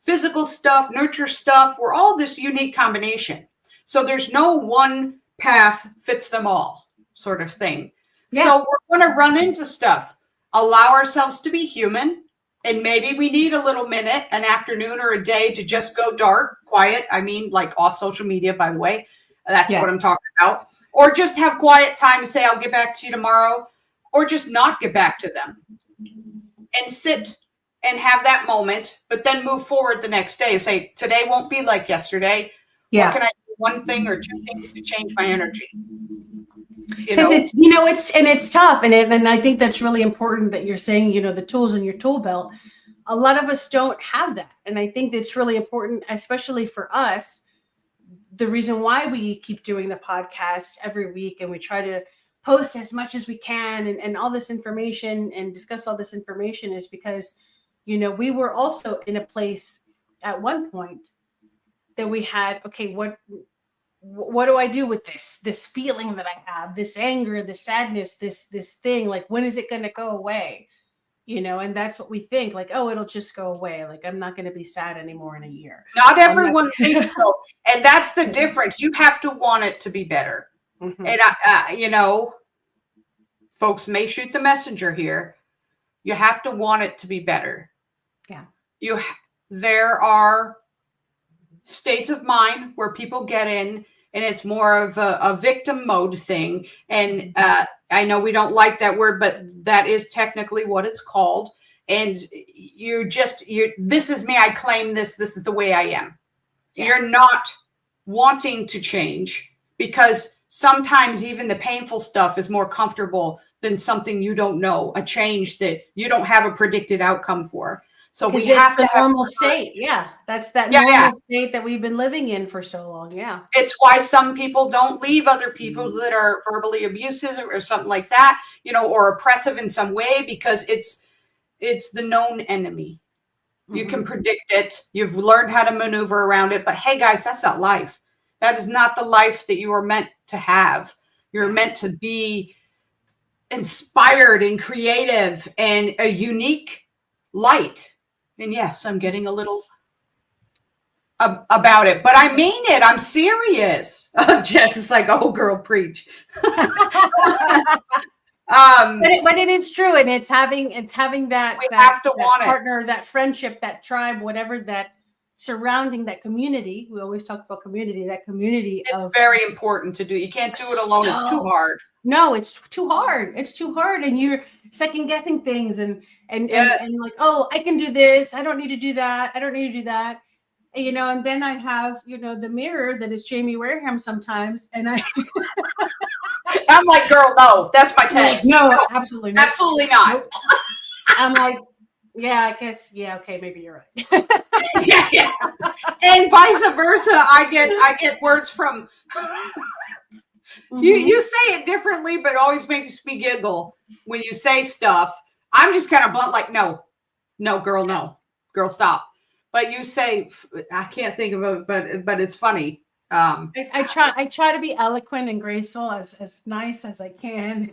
physical stuff, nurture stuff. We're all this unique combination. So there's no one path fits them all sort of thing. Yeah. So we're going to run into stuff. Allow ourselves to be human. And maybe we need a little minute, an afternoon or a day to just go dark, quiet. I mean, like off social media, by the way. That's what I'm talking about. Or just have quiet time and say, I'll get back to you tomorrow. Or just not get back to them. And sit and have that moment, but then move forward the next day. Say, today won't be like yesterday. Yeah. What can I do? One thing or two things to change my energy? Because it's tough. And I think that's really important that you're saying, the tools in your tool belt. A lot of us don't have that. And I think that's really important, especially for us. The reason why we keep doing the podcast every week and we try to post as much as we can and all this information and discuss all this information is because, we were also in a place at one point that we had, okay, what do I do with this feeling that I have, this anger, this sadness, this thing, like, when is it going to go away? And that's what we think, like, oh, it'll just go away. Like, I'm not going to be sad anymore in a year. Not everyone thinks so. And that's the difference. You have to want it to be better. Mm-hmm. And, folks may shoot the messenger here. You have to want it to be better. Yeah. there are states of mind where people get in, and it's more of a victim mode thing. And I know we don't like that word, but that is technically what it's called. And this is me. I claim this. This is the way I am. Yeah. You're not wanting to change, because sometimes even the painful stuff is more comfortable than something you don't know, a change that you don't have a predicted outcome for. So we have to have normal state. Yeah. That's that normal state that we've been living in for so long. Yeah. It's why some people don't leave other people that are verbally abusive or something like that, or oppressive in some way, because it's the known enemy. Mm-hmm. You can predict it. You've learned how to maneuver around it. But hey, guys, that's not life. That is not the life that you are meant to have. You're meant to be inspired and creative and a unique light. And yes, I'm getting a little about it, but I mean it. I'm serious. Jess is like, oh, girl, preach. But it is true, and it's having that partner, that friendship, that tribe, whatever, that surrounding, that community. We always talk about community. That community. It's very important to do. You can't do it alone. It's too hard. No, it's too hard. It's too hard, and you're second guessing things, and like, oh, I can do this. I don't need to do that. I don't need to do that. And, and then I have, the mirror that is Jamie Wareham sometimes, and I'm like, girl, no, that's my test. No, absolutely not. Absolutely not. Nope. I'm like, yeah, I guess, yeah, okay, maybe you're right. yeah. And vice versa. I get words from. You say it differently, but it always makes me giggle when you say stuff. I'm just kind of blunt, like, no, girl, stop. But you say, I can't think of it, but it's funny. I try to be eloquent and graceful, as nice as I can.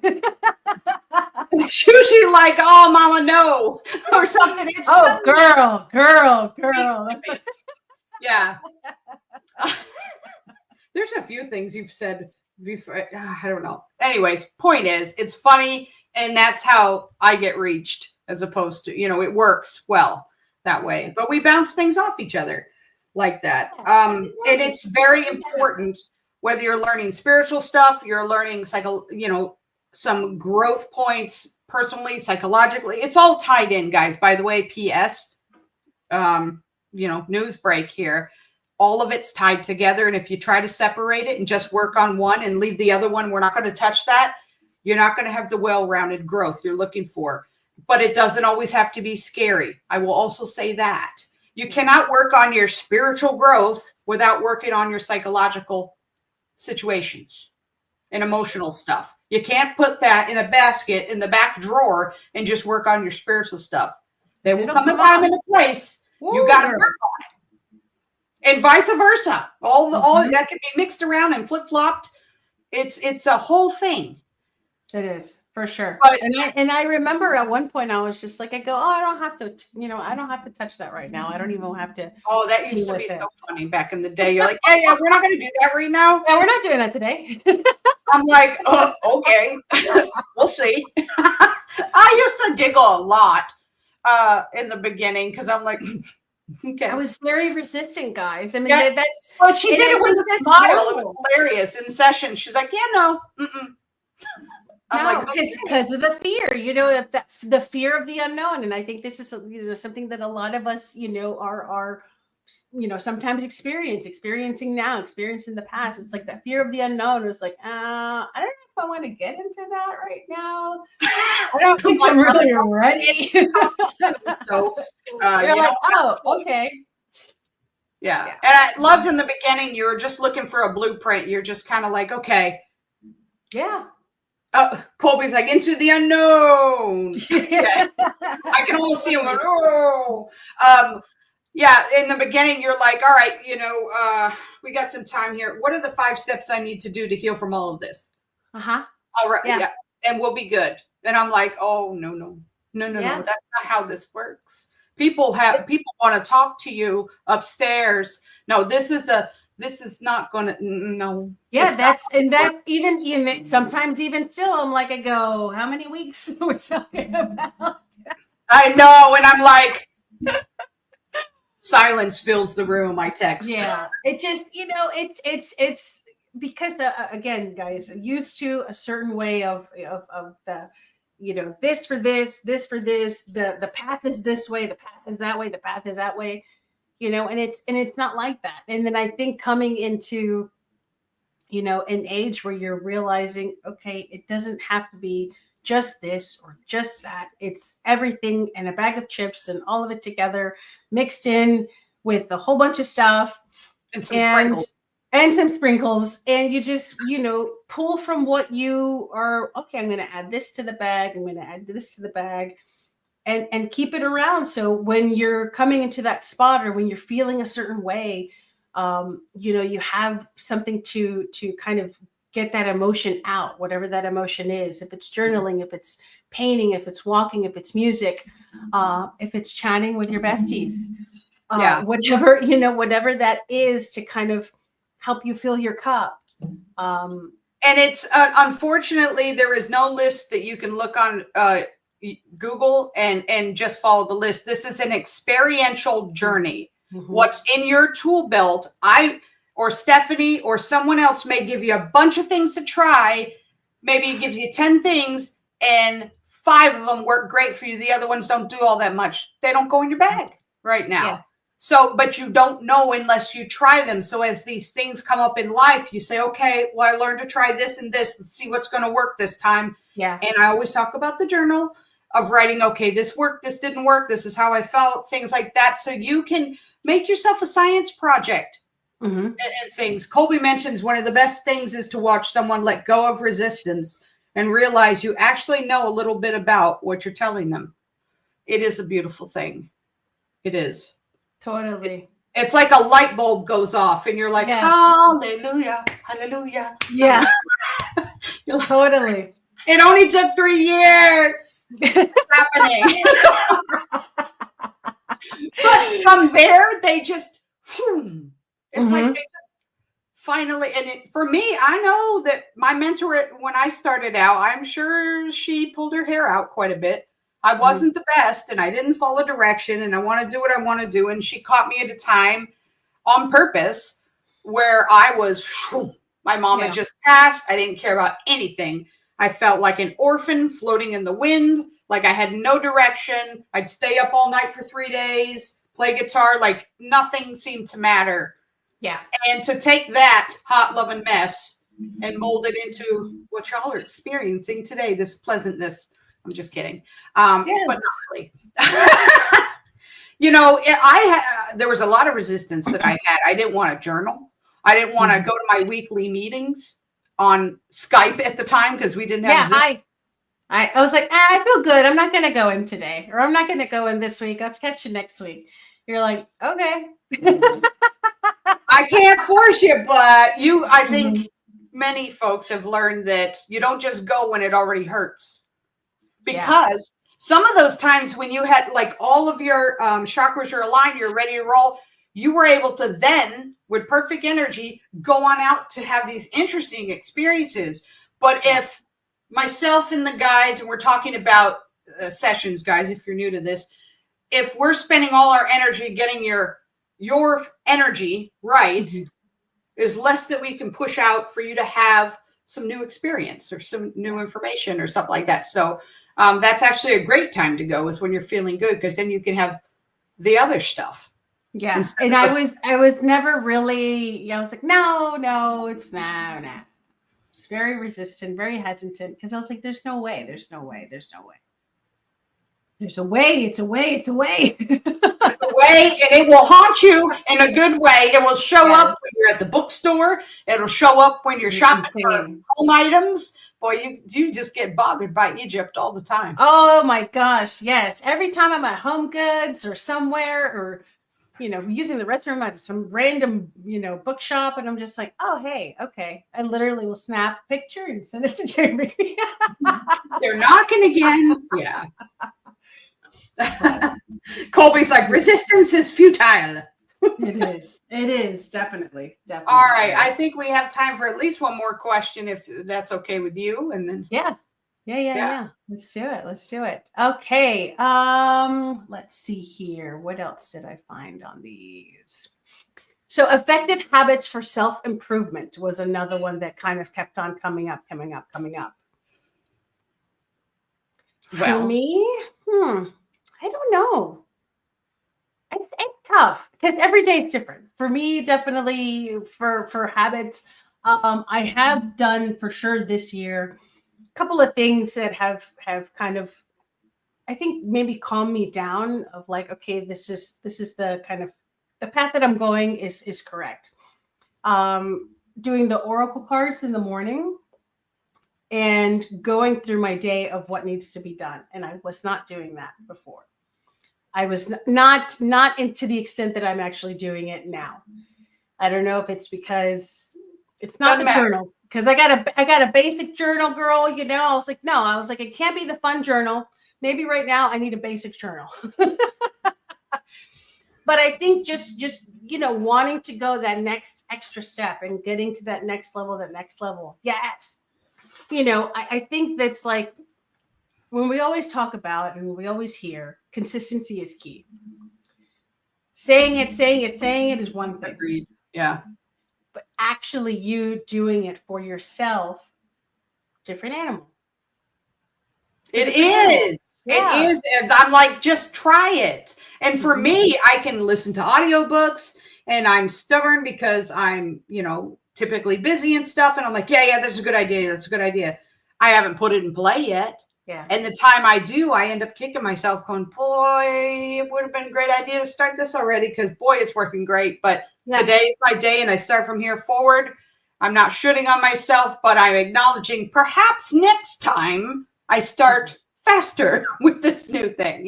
It's usually like, oh, mama, no, or something. It's girl. Yeah. There's a few things you've said before. I don't know. Anyways, point is, it's funny, and that's how I get reached, as opposed to, it works well that way. But we bounce things off each other like that. And it's very important, whether you're learning spiritual stuff, you're learning some growth points personally, psychologically. It's all tied in, guys. By the way, P.S. News break here. All of it's tied together. And if you try to separate it and just work on one and leave the other one, we're not going to touch that. You're not going to have the well-rounded growth you're looking for. But it doesn't always have to be scary. I will also say that. You cannot work on your spiritual growth without working on your psychological situations and emotional stuff. You can't put that in a basket in the back drawer and just work on your spiritual stuff. There will come a time and a place you got to work on it. And vice versa. All that can be mixed around and flip-flopped. It's a whole thing. It is, for sure. But, and I remember at one point I was just like, I don't have to, I don't have to touch that right now. I don't even have to. Oh, that used to be so funny back in the day. You're like, yeah, we're not going to do that right now. Yeah, we're not doing that today. I'm like, oh, okay, we'll see. I used to giggle a lot in the beginning, because I'm like, okay. I was very resistant, guys. I mean, that's. But she did it with a smile. It was hilarious in session. She's like, yeah, no. No, because of the fear, the fear of the unknown. And I think this is something that a lot of us, are sometimes experiencing now, experiencing in the past. It's like that fear of the unknown. It's like, I don't know if I want to get into that right now. I don't think I'm really ready. So, you're like, oh, okay. Yeah. And I loved in the beginning, you were just looking for a blueprint. You're just kind of like, okay. Yeah. Colby's like, into the unknown. Okay. I can almost see him going, oh. Yeah, in the beginning, you're like, all right, we got some time here. What are the 5 steps I need to do to heal from all of this? Uh-huh. All right, yeah. And we'll be good. And I'm like, oh, no. That's not how this works. People want to talk to you upstairs. No, this is not going to, no. Yeah, that's even sometimes even still, I'm like, I go, how many weeks we're talking about? I know. And I'm like, Silence fills the room, I text. Yeah. It just, it's because again, guys, used to a certain way of the, this for this for this, the path is this way, the path is that way, the path is that way, and it's not like that. And then I think coming into, an age where you're realizing, okay, it doesn't have to be just this or just that. It's everything and a bag of chips and all of it together mixed in with a whole bunch of stuff And some sprinkles. and some sprinkles. And you just, pull from what you are. Okay, I'm going to add this to the bag. I'm going to add this to the bag and keep it around. So when you're coming into that spot or when you're feeling a certain way, you have something to kind of get that emotion out, whatever that emotion is. If it's journaling, if it's painting, if it's walking, if it's music, if it's chatting with your besties, whatever that is to kind of help you fill your cup. And it's unfortunately, there is no list that you can look on Google and just follow the list. This is an experiential journey. Mm-hmm. What's in your tool belt, or Stephanie or someone else may give you a bunch of things to try. Maybe it gives you 10 things and 5 of them work great for you. The other ones don't do all that much. They don't go in your bag right now. Yeah. So, but you don't know unless you try them. So as these things come up in life, you say, okay, well, I learned to try this and this. Let's see what's going to work this time. Yeah. And I always talk about the journal of writing, okay, this worked, this didn't work. This is how I felt, things like that. So you can make yourself a science project. Mm-hmm. and things. Colby mentions one of the best things is to watch someone let go of resistance and realize you actually know a little bit about what you're telling them. It is a beautiful thing. It is. Totally. It's like a light bulb goes off and you're like, hallelujah, hallelujah. Yeah. You're like, totally. It only took 3 years. It's happening. But from there, they just, it's like they just finally, and for me, I know that my mentor, when I started out, I'm sure she pulled her hair out quite a bit. I wasn't the best and I didn't follow direction and I want to do what I want to do. And she caught me at a time on purpose where I was, my mom had just passed. I didn't care about anything. I felt like an orphan floating in the wind, like I had no direction. I'd stay up all night for 3 days, play guitar, like nothing seemed to matter. Yeah. And to take that hot, loving mess and mold it into what y'all are experiencing today, this pleasantness. I'm just kidding. But not really. There was a lot of resistance that I had. I didn't want to journal. I didn't want to go to my weekly meetings on Skype at the time because we didn't have Zoom. I was like, I feel good. I'm not going to go in today, or I'm not going to go in this week. I'll catch you next week. You're like, okay. I can't force you, but I think many folks have learned that you don't just go when it already hurts. Because some of those times when you had like all of your chakras are aligned, you're ready to roll, you were able to then, with perfect energy, go on out to have these interesting experiences. But if myself and the guides, and we're talking about sessions, guys, if you're new to this, if we're spending all our energy getting your energy right, is less that we can push out for you to have some new experience or some new information or something like that. So that's actually a great time to go, is when you're feeling good, because then you can have the other stuff. Yeah. And I was never really, I was like, no, it's no. It's very resistant, very hesitant, because I was like, there's no way. There's a way. It's a way. There's a way, and it will haunt you in a good way. It will show up when you're at the bookstore. It'll show up when you're shopping for home items. Boy, you just get bothered by Egypt all the time. Oh my gosh, yes. Every time I'm at Home Goods or somewhere, or using the restroom at some random, bookshop, and I'm just like, oh, hey, okay. I literally will snap a picture and send it to Jeremy. They're knocking again. Yeah. Colby's like, resistance is futile. It is definitely. All right, I think we have time for at least one more question, if that's okay with you, and then Yeah. Let's do it. Let's do it. Okay. Let's see here. What else did I find on these? So effective habits for self-improvement was another one that kind of kept on coming up. For Well, me, I don't know. It's tough because every day is different. For me, definitely for habits, I have done for sure this year a couple of things that have kind of, I think, maybe calmed me down of like, okay, this is the kind of the path that I'm going is correct. Doing the oracle cards in the morning and going through my day of what needs to be done, and I was not doing that before. I was not into the extent that I'm actually doing it now. I don't know if it's because it's not Doesn't the matter. journal, because I got a basic journal, girl. You know, I was like, no, I was like, it can't be the fun journal. Maybe right now I need a basic journal. But I think just wanting to go that next extra step and getting to that next level. Yes. I think that's like when we always talk about and we always hear consistency is key. Saying it is one thing. Agreed. Yeah. But actually you doing it for yourself, different animal. It is. Yeah. It is. And I'm like, just try it. And for me, I can listen to audiobooks, and I'm stubborn because I'm, typically busy and stuff. And I'm like, yeah, that's a good idea. That's a good idea. I haven't put it in play yet. Yeah. And the time I do, I end up kicking myself going, boy, it would have been a great idea to start this already because, boy, it's working great. But today's my day and I start from here forward. I'm not shooting on myself, but I'm acknowledging perhaps next time I start faster with this new thing.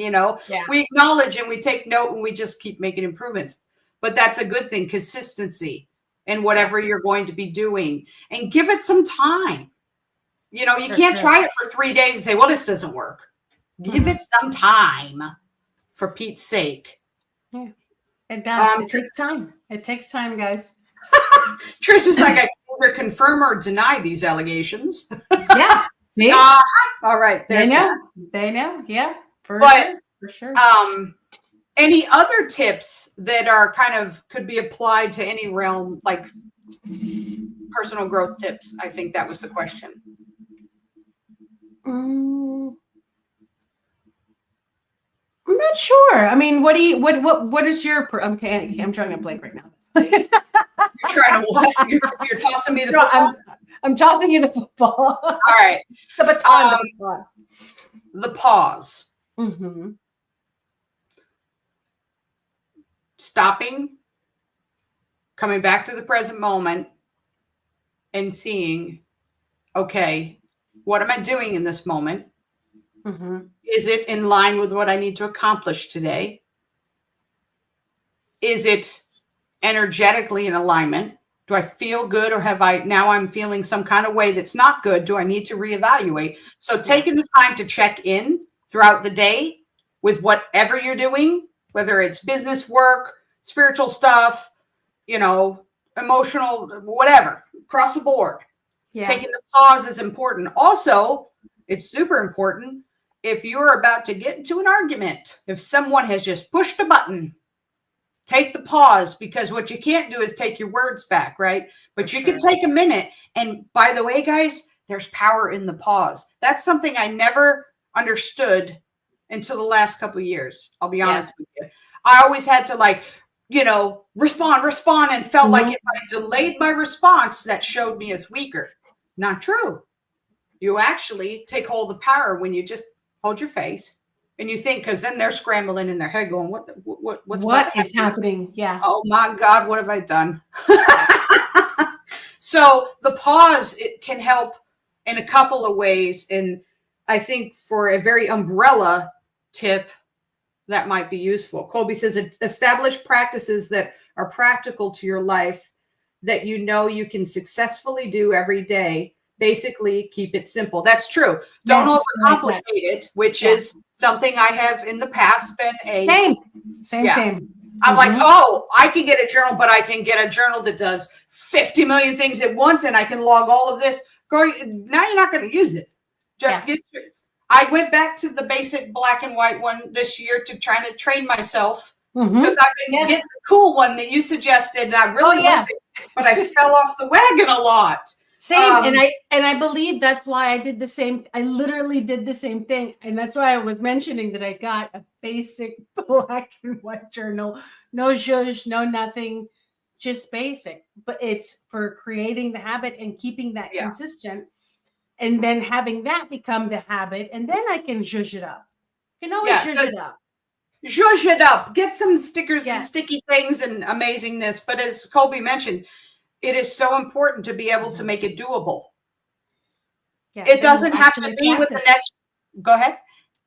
We acknowledge and we take note and we just keep making improvements. But that's a good thing, consistency in whatever you're going to be doing, and give it some time. You can't try it for 3 days and say, well, this doesn't work. Give it some time, for Pete's sake. Yeah, it does. It takes time. It takes time, guys. Trish is like, I can either confirm or deny these allegations. Yeah. See? All right. They know. Yeah. For sure. Any other tips that are kind of could be applied to any realm, like personal growth tips? I think that was the question. I'm not sure. I mean, what is your? I'm drawing a blank right now. You're trying to what? You're tossing me the football? I'm tossing you the football. All right. The baton. The pause. Mm-hmm. Stopping, coming back to the present moment, and seeing, okay, what am I doing in this moment? Mm-hmm. Is it in line with what I need to accomplish today? Is it energetically in alignment? Do I feel good, or I'm feeling some kind of way that's not good? Do I need to reevaluate? So taking the time to check in throughout the day with whatever you're doing, whether it's business, work, spiritual stuff, emotional, whatever, across the board. Yeah. Taking the pause is important. Also, it's super important if you're about to get into an argument, if someone has just pushed a button, take the pause, because what you can't do is take your words back, right? But you can take a minute. And by the way, guys, there's power in the pause. That's something I never understood until the last couple of years. I'll be honest with you. I always had to respond, and felt like if I delayed my response, that showed me as weaker. Not true. You actually take hold of power when you just hold your face and you think, because then they're scrambling in their head going, what is happening? Yeah. Oh my God, what have I done? So the pause, it can help in a couple of ways. And I think for a very umbrella tip, that might be useful. Colby says, establish practices that are practical to your life that you can successfully do every day. Basically, keep it simple. That's true. Don't overcomplicate it, which is something I have in the past been Same. I'm like, oh, I can get a journal, but I can get a journal that does 50 million things at once, and I can log all of this. Girl, now you're not going to use it. Just get your, I went back to the basic black and white one this year to try to train myself because I've been getting the cool one that you suggested, and I really love it, but I fell off the wagon a lot. Same, and I believe that's why I did the same. I literally did the same thing, and that's why I was mentioning that I got a basic black and white journal, no zhuzh, no nothing, just basic. But it's for creating the habit and keeping that consistent, and then having that become the habit, and then I can zhuzh it up. You can always zhuzh it up. Zhuzh it up. Get some stickers and sticky things and amazingness. But as Colby mentioned, it is so important to be able to make it doable. Yeah, it doesn't have to be with the next. Go ahead.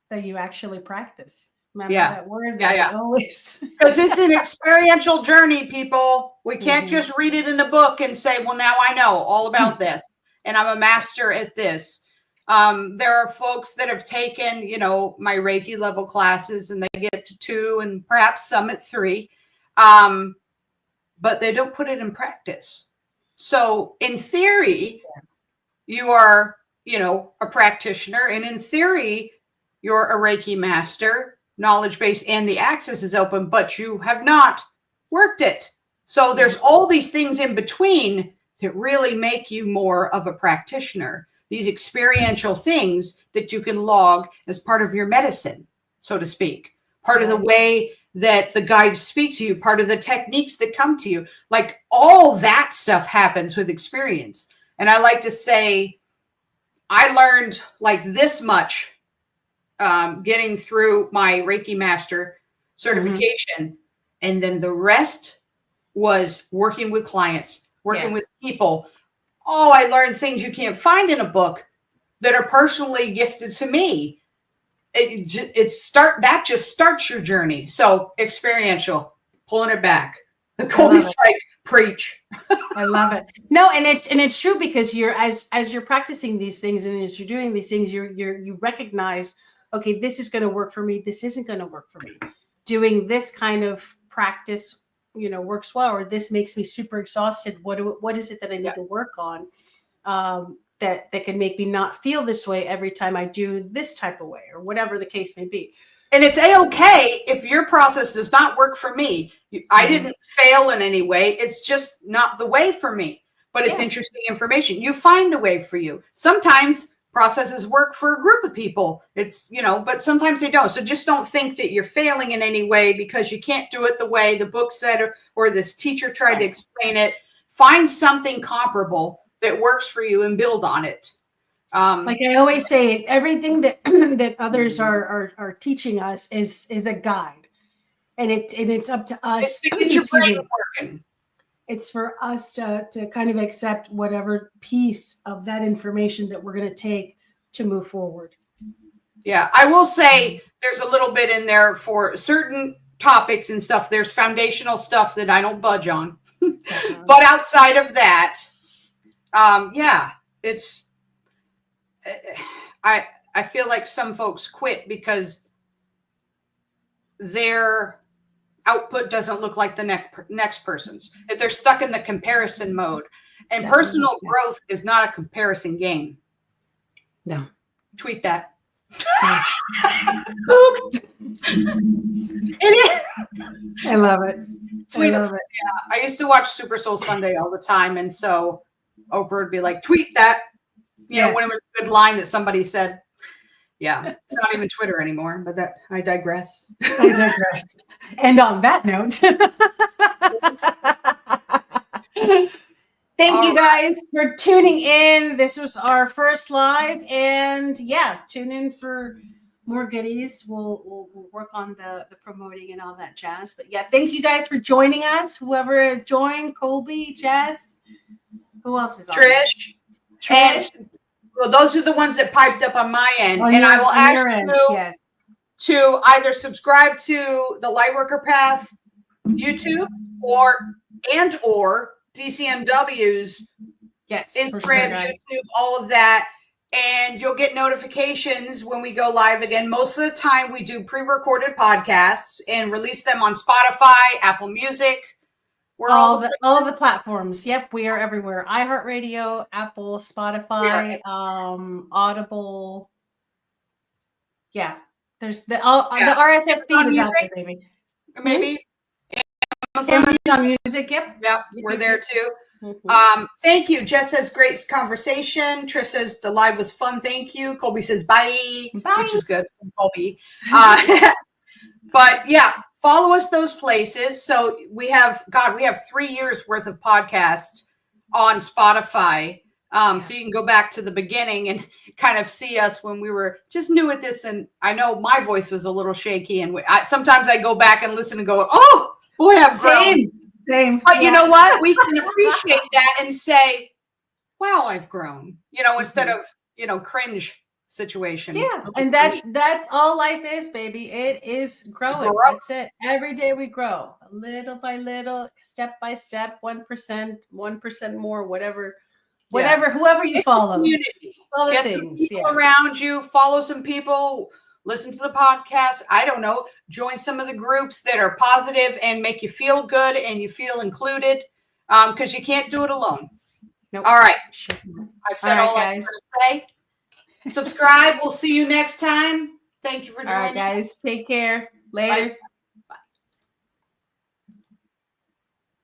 That you actually practice. Remember that word? Always. Because it's an experiential journey, people. We can't just read it in a book and say, well, now I know all about this and I'm a master at this. There are folks that have taken, my Reiki level classes and they get to 2 and perhaps some at 3. But they don't put it in practice. So in theory, you are, a practitioner. And in theory, you're a Reiki master, knowledge base, and the access is open, but you have not worked it. So there's all these things in between that really make you more of a practitioner. These experiential things that you can log as part of your medicine, so to speak, part of the way that the guides speak to you, part of the techniques that come to you, like all that stuff happens with experience. And I like to say, I learned like this much getting through my Reiki Master certification. And then the rest was working with clients, working with people. Oh, I learned things you can't find in a book that are personally gifted to me. That just starts your journey. So experiential, pulling it back. Colby's like, preach. I love it. No, and it's true because you're as you're practicing these things and as you're doing these things, you recognize, okay, this is going to work for me. This isn't going to work for me. Doing this kind of practice, works well, or this makes me super exhausted. What is it that I need to work on? That can make me not feel this way every time I do this type of way, or whatever the case may be. And it's A-okay if your process does not work for me. I didn't fail in any way. It's just not the way for me. But it's interesting information. You find the way for you. Sometimes processes work for a group of people. It's, but sometimes they don't. So just don't think that you're failing in any way because you can't do it the way the book said or this teacher tried to explain it. Find something comparable that works for you and build on it. Like I always say, everything that that others are teaching us is a guide, and it's up to us. It's to get your brain working. It's for us to kind of accept whatever piece of that information that we're going to take to move forward. Yeah, I will say there's a little bit in there for certain topics and stuff. There's foundational stuff that I don't budge on, but outside of that. It's, I feel like some folks quit because their output doesn't look like the next person's. If they're stuck in the comparison mode, and personal growth is not a comparison game. No. Tweet that. It is. I love it. Tweet it. Yeah. I used to watch Super Soul Sunday all the time. And so Oprah would be like, tweet that, when it was a good line that somebody said. Yeah, it's not even Twitter anymore, but I digress. And on that note, thank you guys for tuning in. This was our first live, and tune in for more goodies. We'll work on the promoting and all that jazz. But thank you guys for joining us. Whoever joined, Colby, Jess. Who else is on? Trish. And, well, those are the ones that piped up on my end. And I will ask you to either subscribe to the Lightworker Path YouTube or DCNW's Instagram, YouTube, all of that. And you'll get notifications when we go live again. Most of the time we do pre-recorded podcasts and release them on Spotify, Apple Music, We're all the platforms. Yep, we are everywhere. iHeartRadio, Apple, Spotify, Audible. Yeah, there's the RSS feed is out there, baby. Maybe Amazon Music. Yep. Yeah, we're there too. Mm-hmm. Thank you. Jess says great conversation. Trish says the live was fun. Thank you. Colby says bye, which is good from Colby. But yeah, follow us those places. So we have 3 years worth of podcasts on Spotify. So you can go back to the beginning and kind of see us when we were just new at this. And I know my voice was a little shaky, and sometimes I go back and listen and go, oh boy, I've grown. Same. But you know what? We can appreciate that and say, wow, I've grown, instead of, cringe situation. Yeah. And that's all life is, baby. It is growing. That's it. Every day we grow little by little, step by step, 1% more, whatever, whoever you follow. Community. Get some people around you, follow some people, listen to the podcast. I don't know. Join some of the groups that are positive and make you feel good and you feel included, because you can't do it alone. Nope. All right. Sure. I've said all I want to say. Subscribe. We'll see you next time. Thank you for joining. All right, guys. Take care. Later. Bye.